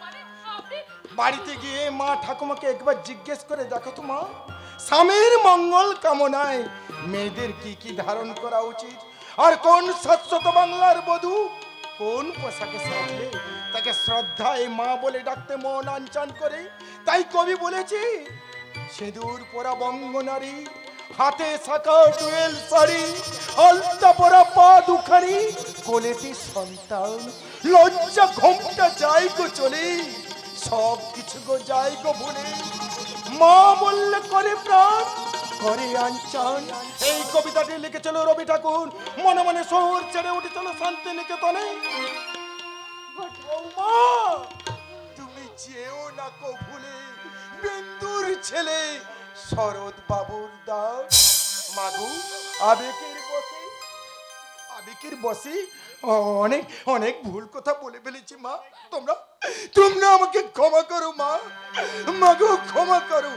মানে আপনি
বাড়িতে গিয়ে মা ঠাকুমাকে একবার জিজ্ঞেস করে দেখো তো মা, স্বামীর মঙ্গল কামনায় মেয়েদের কি কি ধারণ করা উচিত, আর কোন শাশ্বত বাংলার বধূ কোন পোশাকে সাজলে তাকে শ্রদ্ধায় মা বলে ডাকতে মন আনচান করে। তাই কবি বলেছি, সিঁদুর পরা বঙ্গ নারী, হাতে শাখা টুয়েল শাড়ি, আলতা পরা পা দুখানি, কোলেতে সন্তান, লজ্জা ঘোমটা যাই গো চলে, সব কিছু গো যাই গো ভুলে, মা বললে করে প্রাণ করে আঞ্চান। এই কবিতাটি লিখেছিল রবি ঠাকুর, মনে মনে শহর ছেড়ে উঠেছিল শান্তিনিকেতনে। মা, তুমি যেও না কো ভুলে বিন্দুর ছেলে শরৎ বাবুর দাস। মাগু, আবেগের বসে অনেক অনেক ভুল কথা বলে ফেলেছি মা, তোমরা তোমরা আমাকে ক্ষমা করো মা, মাগো ক্ষমা করো।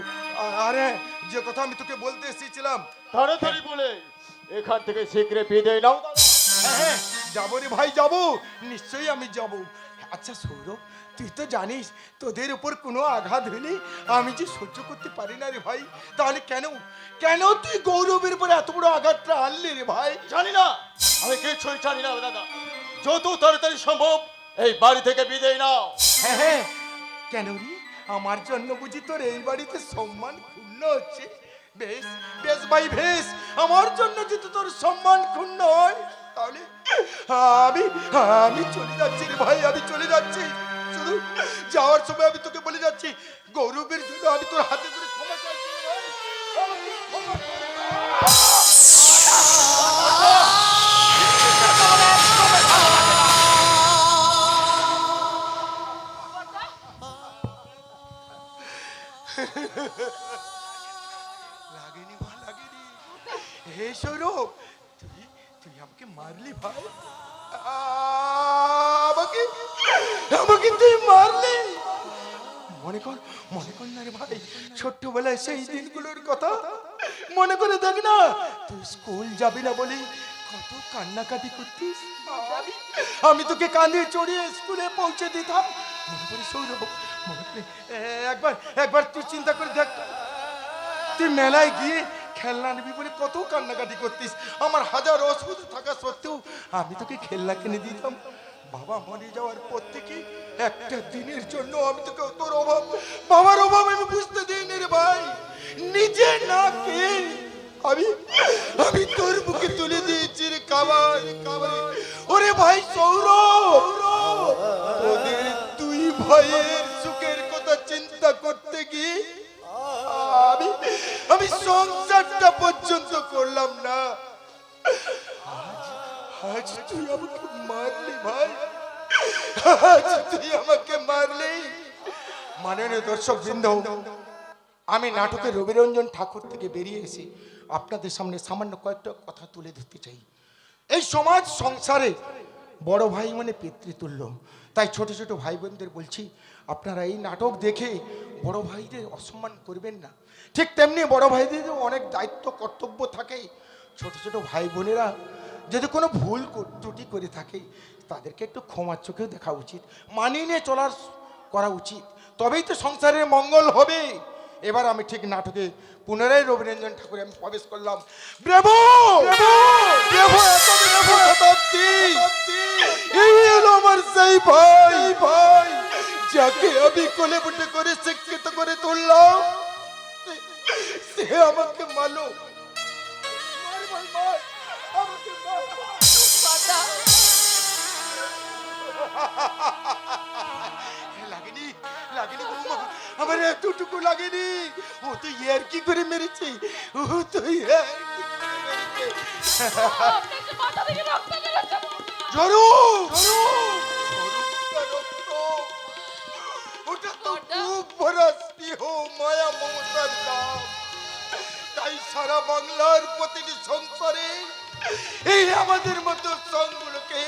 আরে যে কথা আমি তোকে বলতে এসেছিলাম,
তাড়াতাড়ি বলে এখান থেকে শীঘ্র বিদায় নাও দাদা।
হ্যাঁ যাবো রে ভাই, যাবো, নিশ্চয়ই আমি যাব। আচ্ছা সৌরভ, তুই তো জানিস তোদের উপর কোনো আঘাত হয়নি আমি যে সহ্য করতে পারি না রে ভাই। তাহলে কেন কেন তুই গৌরবের উপর এত বড় আঘাতটা আনলি রে ভাই?
জানি না, আমি কিছুই জানি না দাদা। যত তাড়াতাড়ি সম্ভব এই বাড়ি থেকে বিদায় নাও।
হ্যাঁ হ্যাঁ, কেন রে? আমার জন্য বুঝি তোর এই বাড়িতে সম্মান ক্ষুণ্ণ হচ্ছে? বেশ বেশ ভাই বেশ, আমার জন্য যদি তোর সম্মান ক্ষুণ্ণ হয় তাহলে আমি আমি চলে যাচ্ছি রে ভাই, আমি চলে যাচ্ছি। শুধু যাওয়ার সময় আমি তোকে বলে যাচ্ছি, গৌরবের জন্য আমি তোর হাতে ধরে ক্ষমা চাইছি রে ভাই, আমাকে ক্ষমা করে লাগেনি মা, লাগেনি। হে সৌরভ, তুই তুই আমাকে মারলি ভাই, আমাকে আমাকে তুই মারলি। মনে কর না রে ভাই, ছোট্টবেলায় সেই দিনগুলোর কথা মনে করে দেখ না। তুই স্কুল যাবি না বলে কত কান্নাকাটি করতিস, আমি তোকে কাঁধে চড়িয়ে স্কুলে পৌঁছে দিতাম। মনে করে সৌরভ, মনে করে একবার একবার তুই চিন্তা করে দেখ, তুই মেলায় গিয়ে খেলনা নিবি বলে কত কান্নাকাটি করতিস। আমার হাজার অসুবিধা থাকা সত্ত্বেও আমি তোকে খেলনা কিনে দিতাম। বাবা মরে যাওয়ার পর থেকে একটা দিনের জন্য আমি তোকে তোর অভাব, বাবার অভাব আমি বুঝতে দিইনি রে ভাই। নিজে না কে আমি আমি তোর বুকে তুলে দিয়েছি রে খাবার খাবার। ওরে ভাই সৌরভ, তোদের দুই ভাইয়ের সুখের কথা চিন্তা করতে গিয়ে আমি আমি সংসারটা পর্যন্ত করলাম না। আজ তুই আমাকে মারলি ভাই, আজ তুই আমাকে মারলি। মাননীয় দর্শক বৃন্দ, আমি নাটকের রবিরঞ্জন ঠাকুর থেকে বেরিয়ে এসে আপনাদের সামনে সামান্য কয়েকটা কথা তুলে ধরতে চাই। এই সমাজ সংসারে বড় ভাই মানে পিতৃতুল্য, তাই ছোট ছোট ভাই বোনদের বলছি, আপনারা এই নাটক দেখে বড় ভাইদের অসম্মান করবেন না। ঠিক তেমনি বড় ভাইদেরও অনেক দায়িত্ব কর্তব্য থাকে। ছোট ছোট ভাই বোনেরা যদি কোনো ভুল ত্রুটি করে থাকে তাদেরকে একটু ক্ষমার চোখেও দেখা উচিত, মানিয়ে নিয়ে চলার করা উচিত, তবেই তো সংসারের মঙ্গল হবে। এবার আমি ঠিক নাটকে পুনরায় রবিরঞ্জন ঠাকুরে আমি প্রবেশ করলাম। এই হলো আমার সেই ভাই ভাই যাকে আমি কোলে বুটে করে শিক্ষিত করে তুললাম, সে আমাকে মারলো। মার ভাই মার, আমাকে মার। লাগেনি লাগেনি বৌমা, আমার এতটুকু লাগেনি। ও তো ইয়ার কি করে মেরেছে, ও তো ইয়ার কি করে মেরেছে।
আপনাকে মাথা থেকে রক্ত বেরোচ্ছে।
ওটা তো খুব ভরা স্নেহ মায়া মমতার দাম, তাই সারা বাংলার প্রতিটি সংসারে এই আমাদের মতো সংগুলোকে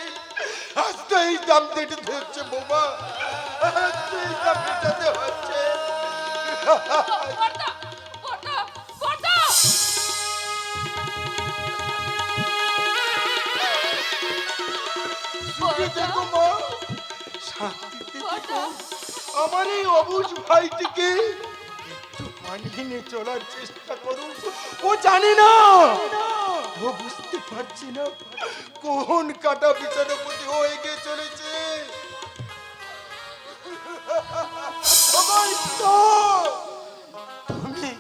আজ তো এই দাম দিতে হচ্ছে বৌমা, আজ তো এই দাম দিতে হচ্ছে।
বড়দা, বড়দা, বড়দা।
সুখে থেকো মা, শান্তিতে থেকো। আমার এই অবুঝ ভাইটিকে একটু মানিয়ে নিয়ে চলার চেষ্টা করুন। ও জানে না, ও বুঝতে পারছি না কোন কাটা বিছানো প্রতি ও এগিয়ে চলেছে। তুমি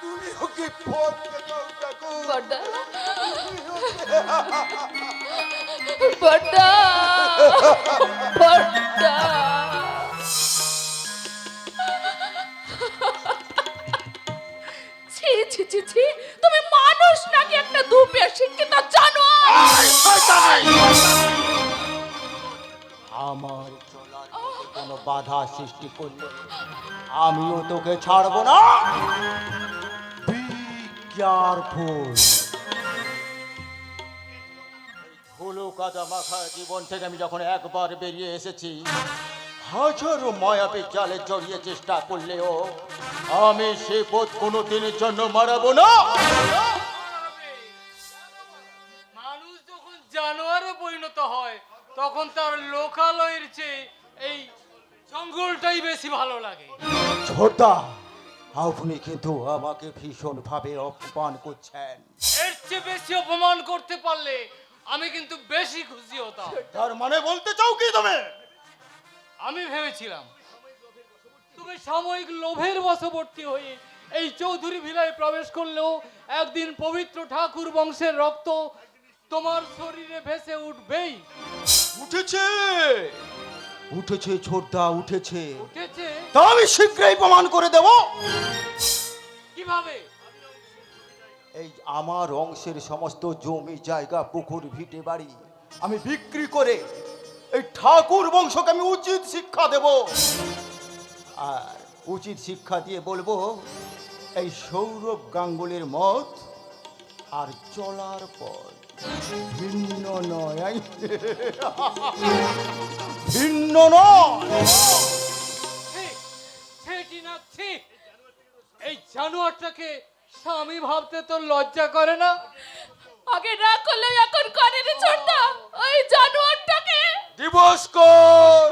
তুমি ওকে পথ দেখাও ঠাকুর।
বড়দা, বড়দা, বড়দা। ছি ছি ছি ছি, তুমি মানুষ নাকি একটা দুপে শিক্ষিত জানোয়ার?
আমার চলার পথে কোনো বাধা সৃষ্টি করলে আমিও তোকে ছাড়বো না। Be careful. ধুলো কাদা মাখা জীবন থেকে আমি যখন একবার বেরিয়ে এসেছি,
হাজারো মায়াবী জালে জড়িয়ে চেষ্টা করলেও আমি সে পথ কোনোদিনের জন্য মারাবো না।
মানুষ যখন জানোয়ারে পরিণত হয় তখন তার লোকালয়ের চেয়ে এই জঙ্গলটাই বেশি ভালো লাগে।
ছোটদা, আপনি কিন্তু আমাকে ভীষণ ভাবে অপমান করছেন।
এর চেয়ে বেশি অপমান করতে পারলে আমি কিন্তু বেশি খুশি হতাম।
তার মানে বলতে চাও কি তুমি?
আমি ভেবেছিলাম তুমি সাময়িক লোভের বশবর্তী হয়ে এই চৌধুরী ভিলায় প্রবেশ করলেও একদিন পবিত্র ঠাকুর বংশের রক্ত তোমার শরীরে ভেসে উঠবেই।
উঠেছে উঠেছে ছোটদা, উঠেছে।
উঠেছে?
তা আমি শীঘ্রই প্রমাণ করে দেব।
কিভাবে?
এই আমার অংশের সমস্ত জমি জায়গা, পুকুর, ভিটে বাড়ি আমি বিক্রি করে এই ঠাকুর বংশকে আমি উচিত শিক্ষা দেব। আর উচিত শিক্ষা দিয়ে বলবো, এই সৌরভ গাঙ্গুলির মত আর চলার পথ ভিন্ন নয়, ভিন্ন নয়।
ছি, না ছি। এই জানোয়ারটাকে স্বামী ভাবতে তো লজ্জা করে না?
আগে না করলে এখন করে রে ছোটদা, ওই জানোয়ারটাকে
দিবস কর।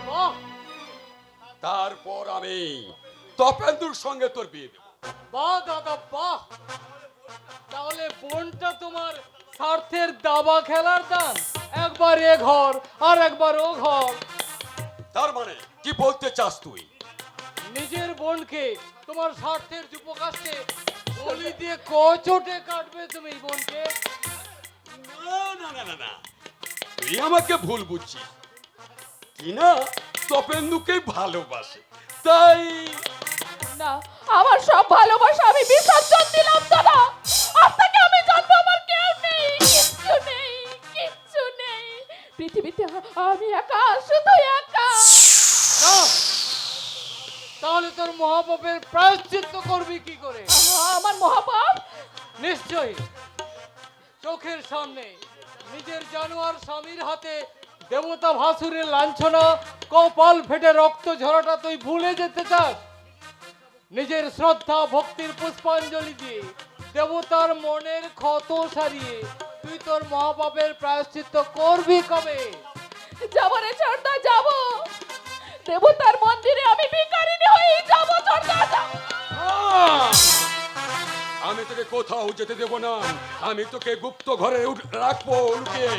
বাহ,
তারপর আমি তপেন্দুর সঙ্গে তোর বিয়ে দেব।
বাহ দাদা বাহ। তাহলে বোনটা তোমার স্বার্থের দাবা খেলার দান, একবার এ ঘর আর একবার ও ঘর।
তার মানে কি বলতে চাস তুই?
নিজের বোনকে তোমার স্বার্থের যুপকাষ্টে বলি দিয়ে কচোটে কাটবে তুমি বোনকে?
না না না না না, তুই আমাকে ভুল বুঝছিস। কিনা তপেন্দুকে ভালোবাসে, তাই
না, আমার সব ভালোবাসা আমি বিসর্জন দিলাম দাদা। আজ থেকে আমি জানবো আমার কেউ নেই, কিচ্ছু নেই, কিচ্ছু নেই পৃথিবীতে। আমি একা, শুধু একা।
না, তাহলে তোর মহাপাপের প্রায়শ্চিত্ত করবি কি করে?
আমার মহাপাপ?
নিশ্চয়ই চোখের সামনে নিজের জানোয়ার স্বামীর হাতে দেবতা ভাসুরের লাঞ্ছনা, কপাল ফেটে রক্ত ঝরাটা তুই ভুলে যেতে চাস? নিজের শ্রদ্ধা ভক্তির পুষ্পাঞ্জলি দিয়ে দেবতার মনের ক্ষত সারিয়ে তুই তোর মহাপাপের প্রায়শ্চিত্ত করবি কবে?
যাবো রে ছোটদা, যাবো। দেবতার মন্দিরে আমি ভিখারিনী হয়ে যাবো ছোটদা, যাবো।
আমি তোকে কোথাও যেতে দেব না। আমি তোকে গুপ্ত ঘরে রাখবো লুকিয়ে।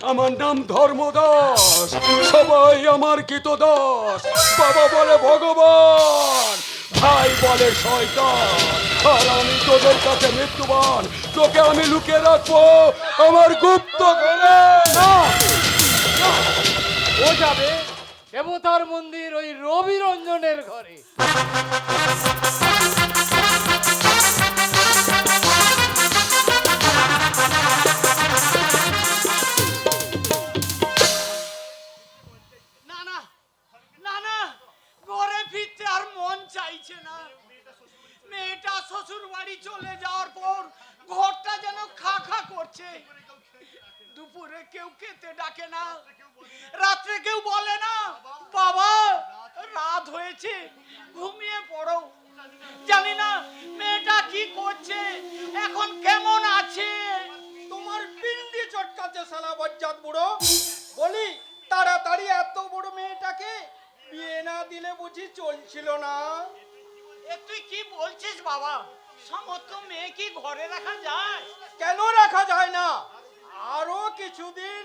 আমার নাম ধর্মদাস, সবাই আমার কৃতদাস। বাবা বলে ভগবান, ভাই বলে শয়তান, আর আমি তোদের কাছে মৃত্যুবান। তোকে আমি লুকিয়ে রাখবো আমার গুপ্ত ঘরে।
ও যাবে দেবতার মন্দির ওই রবি রঞ্জনের ঘরে।
না না না না, ঘরে ফিরতে আর মন চাইছে না। মেয়েটা শ্বশুর বাড়ি চলে যাওয়ার পর ঘরটা যেন খা খা করছে। দুপুরে কেউ খেতে ডাকে না, রাত্রে কেউ বলে না বাবা রাত হয়েছে ঘুমিয়ে পড়ো। জানি না মেয়েটা কি করছে, এখন কেমন আছে।
তোমার পিন্ডি চটকাচ্ছে শালা বজ্জাত বুড়ো। বলি তাড়াতাড়ি এত বড় মেয়েটাকে বিয়ে না দিলে বুঝি চলছিল না?
এ তুই কি বলছিস বাবা? সমস্ত মেয়ে কি ঘরে রাখা যায়?
কেন রাখা যায় না? আরো কিছুদিন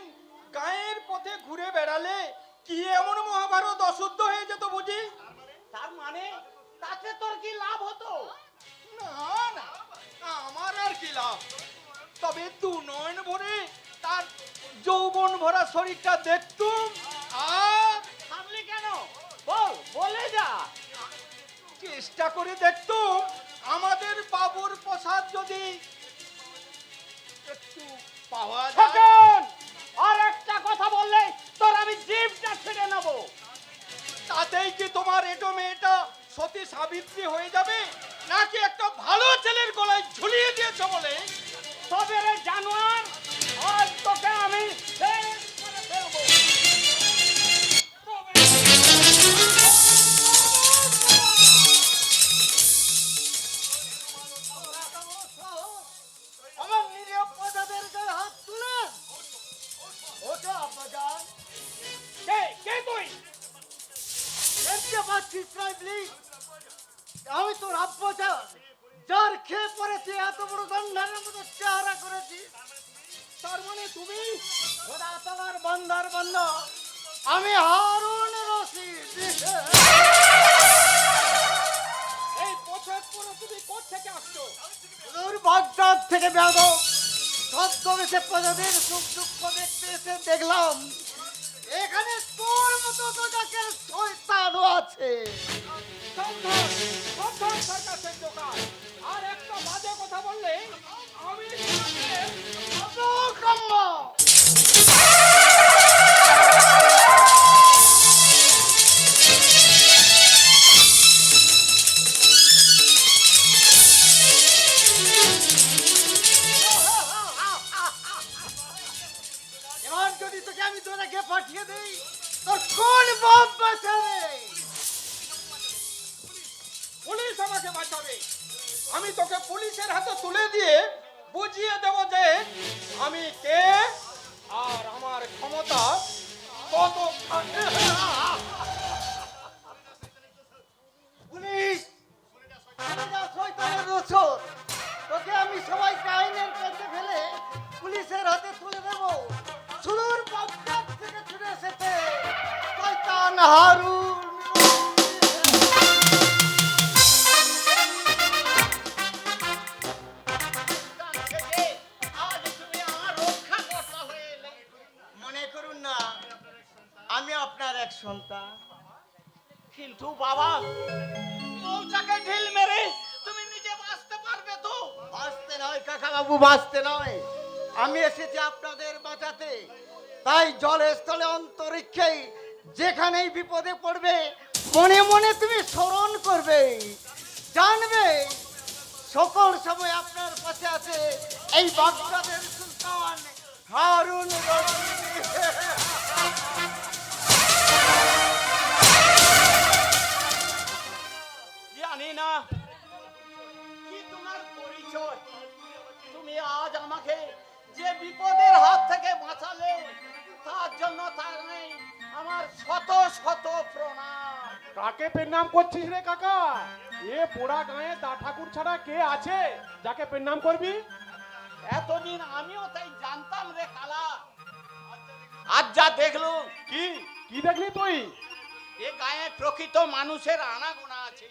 গায়ের পথে ঘুরে বেড়ালে কি এমন মহাভারত অশুদ্ধ হয়ে যেত বুঝি?
তার মানে তাতে তোর কি লাভ হতো?
না না, আমার আর কি লাভ। তবে দু নয়ন ভরে তার যৌবন ভরা শরীরটা দেখতুম। আর
থামলি কেন? বল, বলে যা।
চেষ্টা করে দেখতুম আমাদের বাবুর প্রসাদ যদি একটু পাওয়া যায়।
খোকন, আর একটা কথা বললে তোর আমি জিভটা ছিঁড়ে নেব।
তাতেই কি তোমার এটো মেয়েটা সতী সাবিত্রী হয়ে যাবে, নাকি একটা ভালো ছেলের গলায় ঝুলিয়ে দিয়েছো বলে?
তবে রে জানোয়ার, আজ তোকে আমি শেষ করে ফেলবো।
পাচ্ছিস না প্লিজ? আমি তোর আব্বা যার খেয়ে পরে তুই এত বড় গন্ধারের মতো চেহারা করেছিস। তার মানে তুমি খোদা তাআলার বান্দার বান্দা। আমি হারুন রশিদ।
এই পোশাক পরে তুমি কোথা থেকে আসছো?
দূর বাগদাদ থেকে বেয়াদব ছদ্মবেশে প্রজাদের সুখ দুঃখ দেখতে এসে দেখলাম এখানে তোর মতো তোজাকের শয়তানও আছে।
সাবধান, সাবধান সার্কাসের দোকান। আর একটা বাজে কথা বললে আমি
অবকাম্য। এবার যদি তোকে আমি তোরাকে পাঠিয়ে দেই তোর কোন বাপ বাঁচাবে?
পুলিশ আমাকে বাঁচাবে। আমি তোকে পুলিশের হাতে তুলে দিয়ে বুঝিয়ে দেব যে আমি কে আর আমার ক্ষমতা কত।
পুলিশ পুলিশরা শয়তানের দোসর। তোকে আমি সবাইকে আইনের কাছে ফেলে পুলিশের হাতে তুলে দেব। সুদূর বাগদাদ থেকে ছুটে এসেছে শয়তান হারুন। মনে করুন না আমি আপনার এক সন্তান।
কিন্তু বাবা, মৌচাকে ঢিল মেরে তুমি নিজে বাঁচতে পারবে তো?
বাঁচতে নয় কাকা বাবু, বাঁচতে নয়। আমি এসেছি আপনাদের বাঁচাতে। তাই জলে স্থলে অন্তরিক্ষে যেখানেই বিপদে পড়বে মনে মনে তুমি স্মরণ করবে, জানবে সকল সময় আপনার পাশে আছে এই বাগদাদের সুলতান হারুন রশিদ।
জানি না কি তোমার পরিচয়। তুমি আজ আমাকে যে বিপদের হাত থেকে বাঁচালে তার জন্য তার নেই আমার শত শত প্রণাম।
কাকে প্রণাম করছিস রে কাকা? এ পোড়া গায়ে দা ঠাকুর ছাড়া কে আছে যাকে প্রণাম করবি?
এতদিন আমিও তাই জানতাম রে কালা। আজ যা দেখলুম,
কি কি দেখলি তুই?
এ গায়ে প্রকৃত মানুষের আনাগোনা আছে।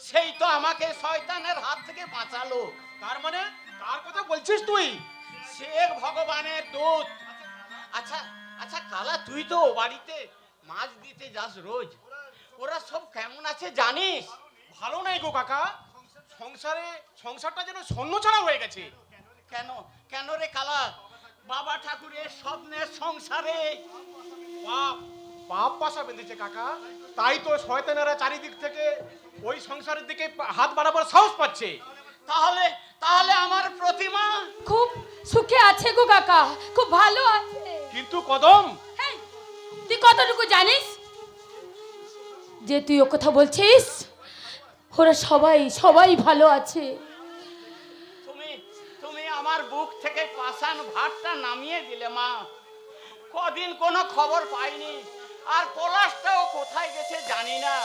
সেই তো আমাকে শয়তানের হাত থেকে বাঁচালো।
তার মানে কার কথা বলছিস তুই?
শেখ ভগবানের দূত। আচ্ছা আচ্ছা কালা, তুই তো ও বাড়িতে মাছ দিতে যাস রোজ। ওরা সব কেমন আছে জানিস?
ভালো নাই গো কাকা। সংসারটা যেন শূন্য ছাড়া হয়ে গেছে।
কেন কেন রে কালা? বাবা ঠাকুরের স্বপ্নের সংসারে
পাপ পাপ পাশা বেঁধেছে কাকা। তাই তো শয়তানেরা চারিদিক থেকে ওই সংসারের দিকে হাত বাড়াবার সাহস পাচ্ছে।
তাহলে তাহলে আমার প্রতিমা
খুব সুখে আছে গো কাকা, খুব ভালো আছে।
কিন্তু কদম,
হেই, তুই কতটুকু জানিস যে তুই ও কথা বলছিস? ওরা সবাই সবাই ভালো আছে।
তুমি তুমি আমার বুক থেকে পাষাণ ভাতটা নামিয়ে দিলে মা। কদিন কোনো খবর পাইনি, আর পলাশটাও কোথায় গেছে জানি না।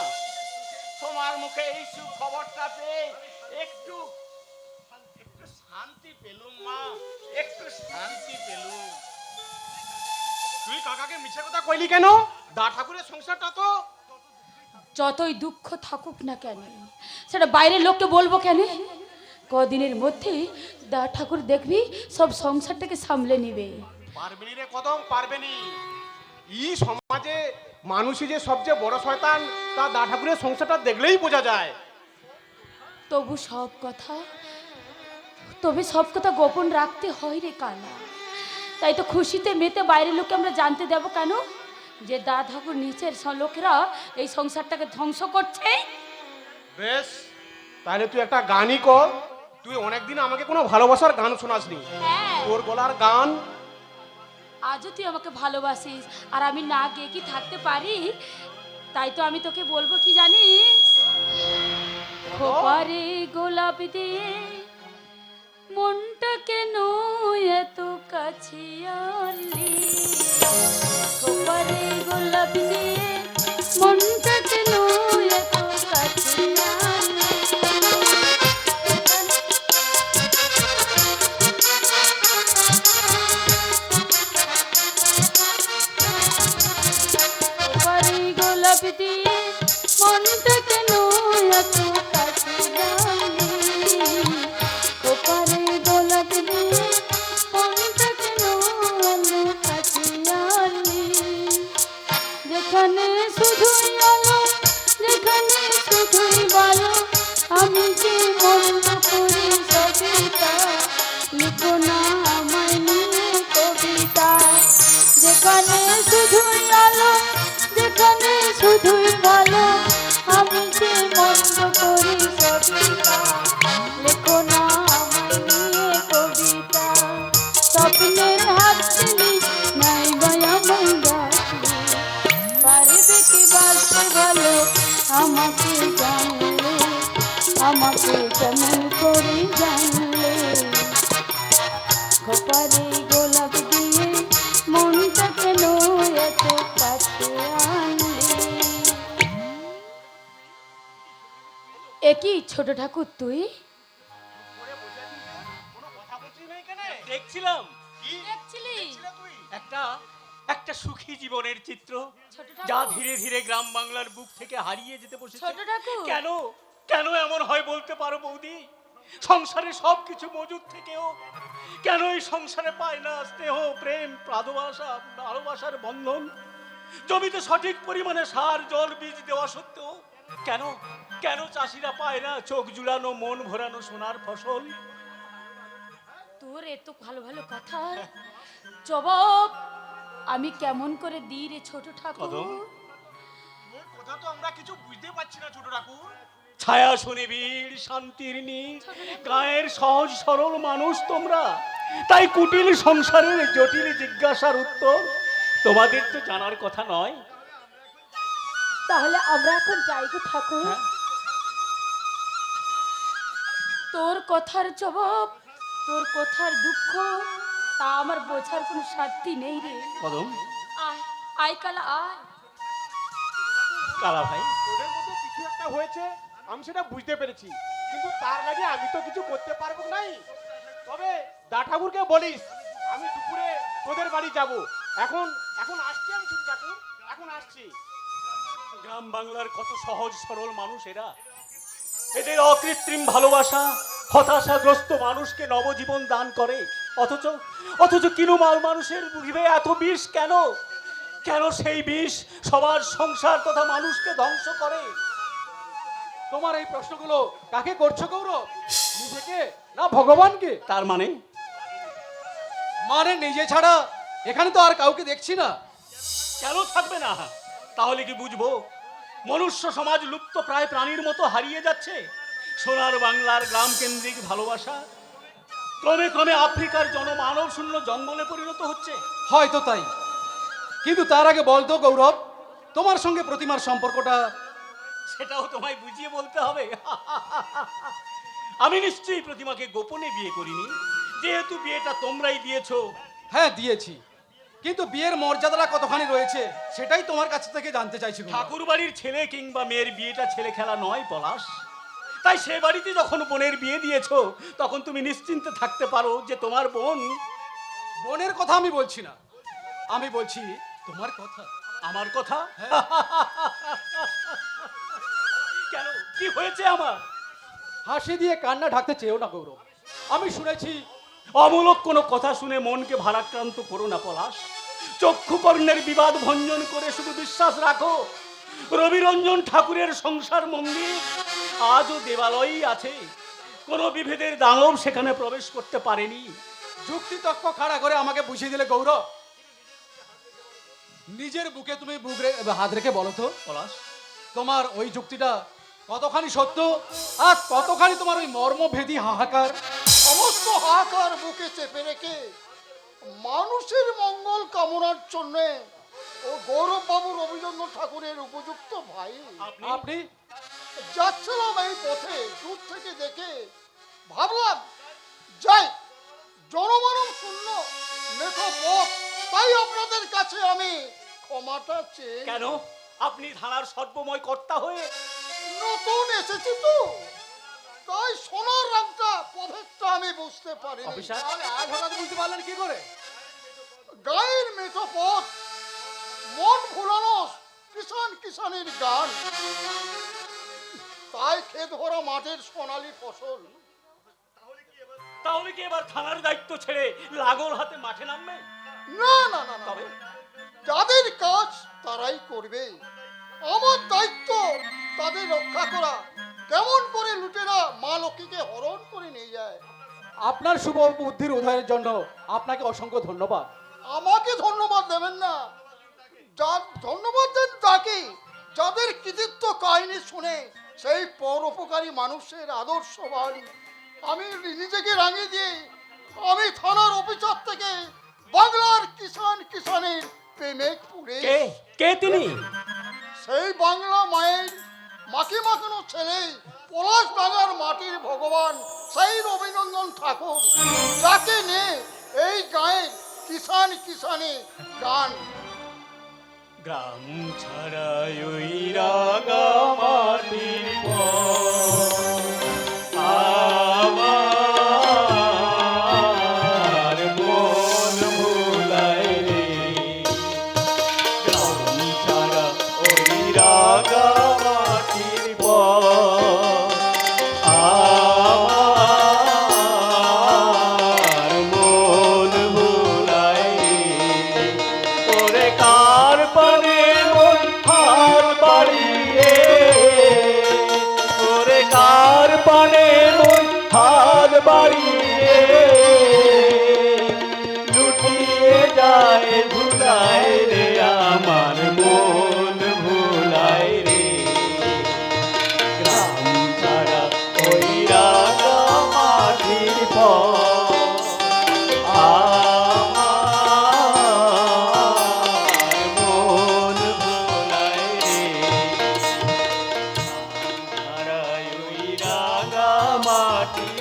তোমার মুখে এই সুখবরটা পেয়ে একটু একটু শান্তি পেলুম মা, একটু শান্তি পেলুম।
তুই কাকাকে মিছে কথা কইলি কেন? দা ঠাকুরের সংসারটা তো
যতই দুঃখ থাকুক না কেন সেটা বাইরের লোককে বলবো কেন? কদিনের মধ্যে দা ঠাকুর দেখবি সব সংসারটাকে সামলে নিবে।
পারবেনি রে কদম, পারবেনি। এই সমাজে মানুষই যে সবচেয়ে বড় শয়তান তা দা ঠাকুরের সংসারটা দেখলেই বোঝা যায়।
তবু সব কথা গোপন রাখতে হয় রে কালা। তাই তো খুশিতে মেতে বাইরের লোককে আমরা জানতে দেব কেন যে দা ঠাকুর নিচের লোকেরা এই সংসারটাকে ধ্বংস করছে।
বেশ, তাহলে তুই একটা গানই কর। তুই অনেকদিন আমাকে কোনো ভালোবাসার গান শোনাসনি।
হ্যাঁ,
তোর গলার গান।
আজও তুই আমাকে ভালোবাসিস আর আমি না গিয়ে কি থাকতে পারি? তাই তো আমি তোকে বলবো কি জানিস? খোপারে গোলাপ দিয়ে মনটা কেন এত কাছে আনলি? খোপারে গোলাপ দিয়ে মনটা কেন এত
মনটা কেন এত কাছে জানি ওপারে গোলাপ দিয়ে মনটা কেন এত কাছে আনলি যেখানে শুধুই আলো যেখানে শুধুই ভালো আমি যে মন্দ করি সবিতা লিখো না আমায় নিয়ে কবিতা যেখানে শুধুই আলো যেখানে শুধুই ভালো আমি যে মন্দ করি সবিতা লিখো না আমায় নিয়ে কবিতা স্বপ্নের হাতছানি নাই গয়া আমায় ডাকলি পারবে কি বাঁচতে ভালো আমাকে জানলে আমাকে কেমন করে জানলে খোপারে গোলাপ দিয়ে মনটা কেন এত কাছে আনলে একই ছোট ঠাকুর তুই
দেখছিলাম
দেখছিলি
একটা একটা সুখী জীবনের চিত্র
ছোট
যা
ঠাকুর
ধীরে ধীরে গ্রাম বাংলার বুক থেকে হারিয়ে যেতে বসেছে।
ছোট ঠাকুর
কেন কেন এমন হয় বলতে পারো বৌদি? সংসারে সবকিছু মজুদ থেকেও কেন এই সংসারে পায় না স্নেহ প্রেম ভালোবাসার বন্ধন? জমিতে সঠিক পরিমাণে সার জল বীজ দেওয়া সত্ত্বেও কেন কেন চাষিরা পায় না চোখ জুড়ানো মন ভরানো সোনার ফসল?
তোর এত ভালো ভালো কথা জবাব আমি কেমন করে দিই রে ছোট ঠাকুর
কদম?
কথা তো আমরা কিছু বুঝতে পারছি না ছোট ঠাকুর।
ছায়া সুনিবিড় শান্তির নীড় গায়ের সহজ সরল মানুষ তোমরা, তাই কুটিল সংসারের জটিল জিজ্ঞাসার উত্তর তোমাদের তো জানার কথা নয়।
তাহলে আমরা এখন যাই গো ঠাকুর
হ্যাঁ।
তোর কথার জবাব তোর কথার দুঃখ তা আমার বোঝার কোনো সাধ্যি নেই রে
কদম,
আয় আয় কালা আয়
কালা ভাই,
ওদের মধ্যে কিছু একটা হয়েছে আমি সেটা বুঝতে পেরেছি, কিন্তু তার লাগে আমি তো কিছু করতে পারবো নাই। তবে দা ঠাকুরকে বলিস আমি দুপুরে তোদের বাড়ি যাব। এখন এখন আসছি আমি ছোট ঠাকুর, এখন আসছি।
গ্রাম বাংলার কত সহজ সরল মানুষ এরা, এদের অকৃত্রিম ভালোবাসা হতাশাগ্রস্ত মানুষকে নবজীবন দান করে, অথচ অথচ কিনুমাল মানুষের মুখে এত বিষ কেন? কেন সেই বিষ সবার সংসার তথা মানুষকে ধ্বংস করে?
তোমার এই প্রশ্নগুলো কাকে করছো গৌরব? নিজেকে না ভগবানকে?
তার মানে
মানে নিজে ছাড়া এখানে তো আর কাউকে দেখছি না।
কেন থাকবে না? তাহলে কি বুঝবো মনুষ্য সমাজ লুপ্ত প্রায় প্রাণীর মতো হারিয়ে যাচ্ছে? সোনার বাংলার গ্রাম কেন্দ্রিক ভালোবাসা ক্রমে ক্রমে আফ্রিকার জনমানব শূন্য জঙ্গলে পরিণত হচ্ছে।
হয়তো তাই, কিন্তু তার আগে বলতো গৌরব, তোমার সঙ্গে প্রতিমার সম্পর্কটা?
সেটাও তোমায় বুঝিয়ে বলতে হবে? আমি নিশ্চয়ই প্রতিমাকে গোপনে বিয়ে করিনি, যেহেতু বিয়েটা তোমরাই দিয়েছো।
হ্যাঁ দিয়েছি, কিন্তু বিয়ের মর্যাদাটা কতখানি রয়েছে সেটাই তোমার কাছ থেকে জানতে চাইছি গৌরব।
ঠাকুর বাড়ির ছেলে কিংবা মেয়ের বিয়েটা ছেলে খেলা নয় পলাশ, তাই সে বাড়িতে যখন বোনের বিয়ে দিয়েছো তখন তুমি নিশ্চিন্তে থাকতে পারো যে তোমার বোন।
বোনের কথা আমি বলছি না, আমি বলছি তোমার কথা।
আমার কথা? কেন, কি হয়েছে আমার?
হাসি দিয়ে কান্না ঢাকতে চেয়েও না গৌরব। আমি শুনেছি
অমূলক কোনো কথা শুনে মনকে ভারাক্রান্ত করো না পলাশ। চক্ষুকর্ণের বিবাদ ভঞ্জন করে শুধু বিশ্বাস রাখো, রবিরঞ্জন ঠাকুরের সংসার মন্দির আজও দেবালয়ই আছে, কোনো বিভেদের দানব সেখানে প্রবেশ করতে পারেনি।
যুক্তি তক্ক খাড়া করে আমাকে বুঝিয়ে দিলে গৌরব। নিজের বুকে তুমি হাত রেখে বলো তো
পলাশ,
তোমার ওই যুক্তিটা কতখানি সত্য আর কতখানি তোমার ওই মর্মভেদী হাহাকার?
সমস্ত হাহাকার বুকে চেপে রেখে মানুষের মঙ্গল কামনার জন্য ও গৌরব বাবু রবিচন্দ্র ঠাকুরের উপযুক্ত ভাই।
আপনি
যাচ্ছিলাম এই পথে, দূর থেকে দেখে ভাবলাম যাই, জনমানব শূন্য মেঠো পথ, তাই আপনাদের কাছে আমি ক্ষমাটা চেয়ে।
কেন? আপনি ধারার সর্বময় কর্তা হয়ে
নতুন এসেছি তো, তাই সোনার রংটা পথেরটা আমি বুঝতে পারিনি।
অফিসার,
তাহলে আজ হঠাৎ বুঝতে পারলেন কি করে?
গায়ের মেঠো পথ, মন ভুলানো কিষানের গান, ক্ষেত ভরা মাঠের সোনালী ফসল।
তাহলে কি এবার থানার দায়িত্ব ছেড়ে লাগল হাতে মাঠে নামবে?
না না না না, যাদের কাজ তারাই করবে। আমার দায়িত্ব তাদের রক্ষা করা। কেমন করে লুটেরা মা লক্ষ্মীকে হরণ করে নিয়ে যায়।
আপনার শুভ বুদ্ধির উদয়ের জন্য আপনাকে অসংখ্য ধন্যবাদ।
আমাকে ধন্যবাদ দেবেন না, যার ধন্যবাদ দেন তাকে যাদের কৃতিত্ব কাহিনী শুনে সেই পরোপকারী মানুষের আদর্শবান। আমি নিজেকে রাঙিয়ে দিয়ে আমি থানার অফিসার থেকে বাংলার কিষানের প্রেমে পুরে
কে তিনি?
সেই বাংলা মায়ের মাকে মাখানো ছেলে, পলাশ ডাঙ্গার মাটির ভগবান, সেই রবীন্দ্রনাথ ঠাকুর, যাকে নিয়ে এই গায়ের কিষানে গান।
গ্রাম ছাড়া ওই রাগা মাটির আমার মন ভুলায় রে। গ্রাম ছাড়া ওই রাগা মাটির আমার মন ভুলায় রে। ওরে কার পানে মন হার বাড়িয়ে, ওরে কার পানে মন হার বাড়িয়ে লুটিয়ে যায় ভুলায় রে, আমার মন ভুলায় রে। গ্রাম ছাড়া ওই রাগা মাটির আমার মন ভোলায় রে। ছাড়া ওই রাগা মাটির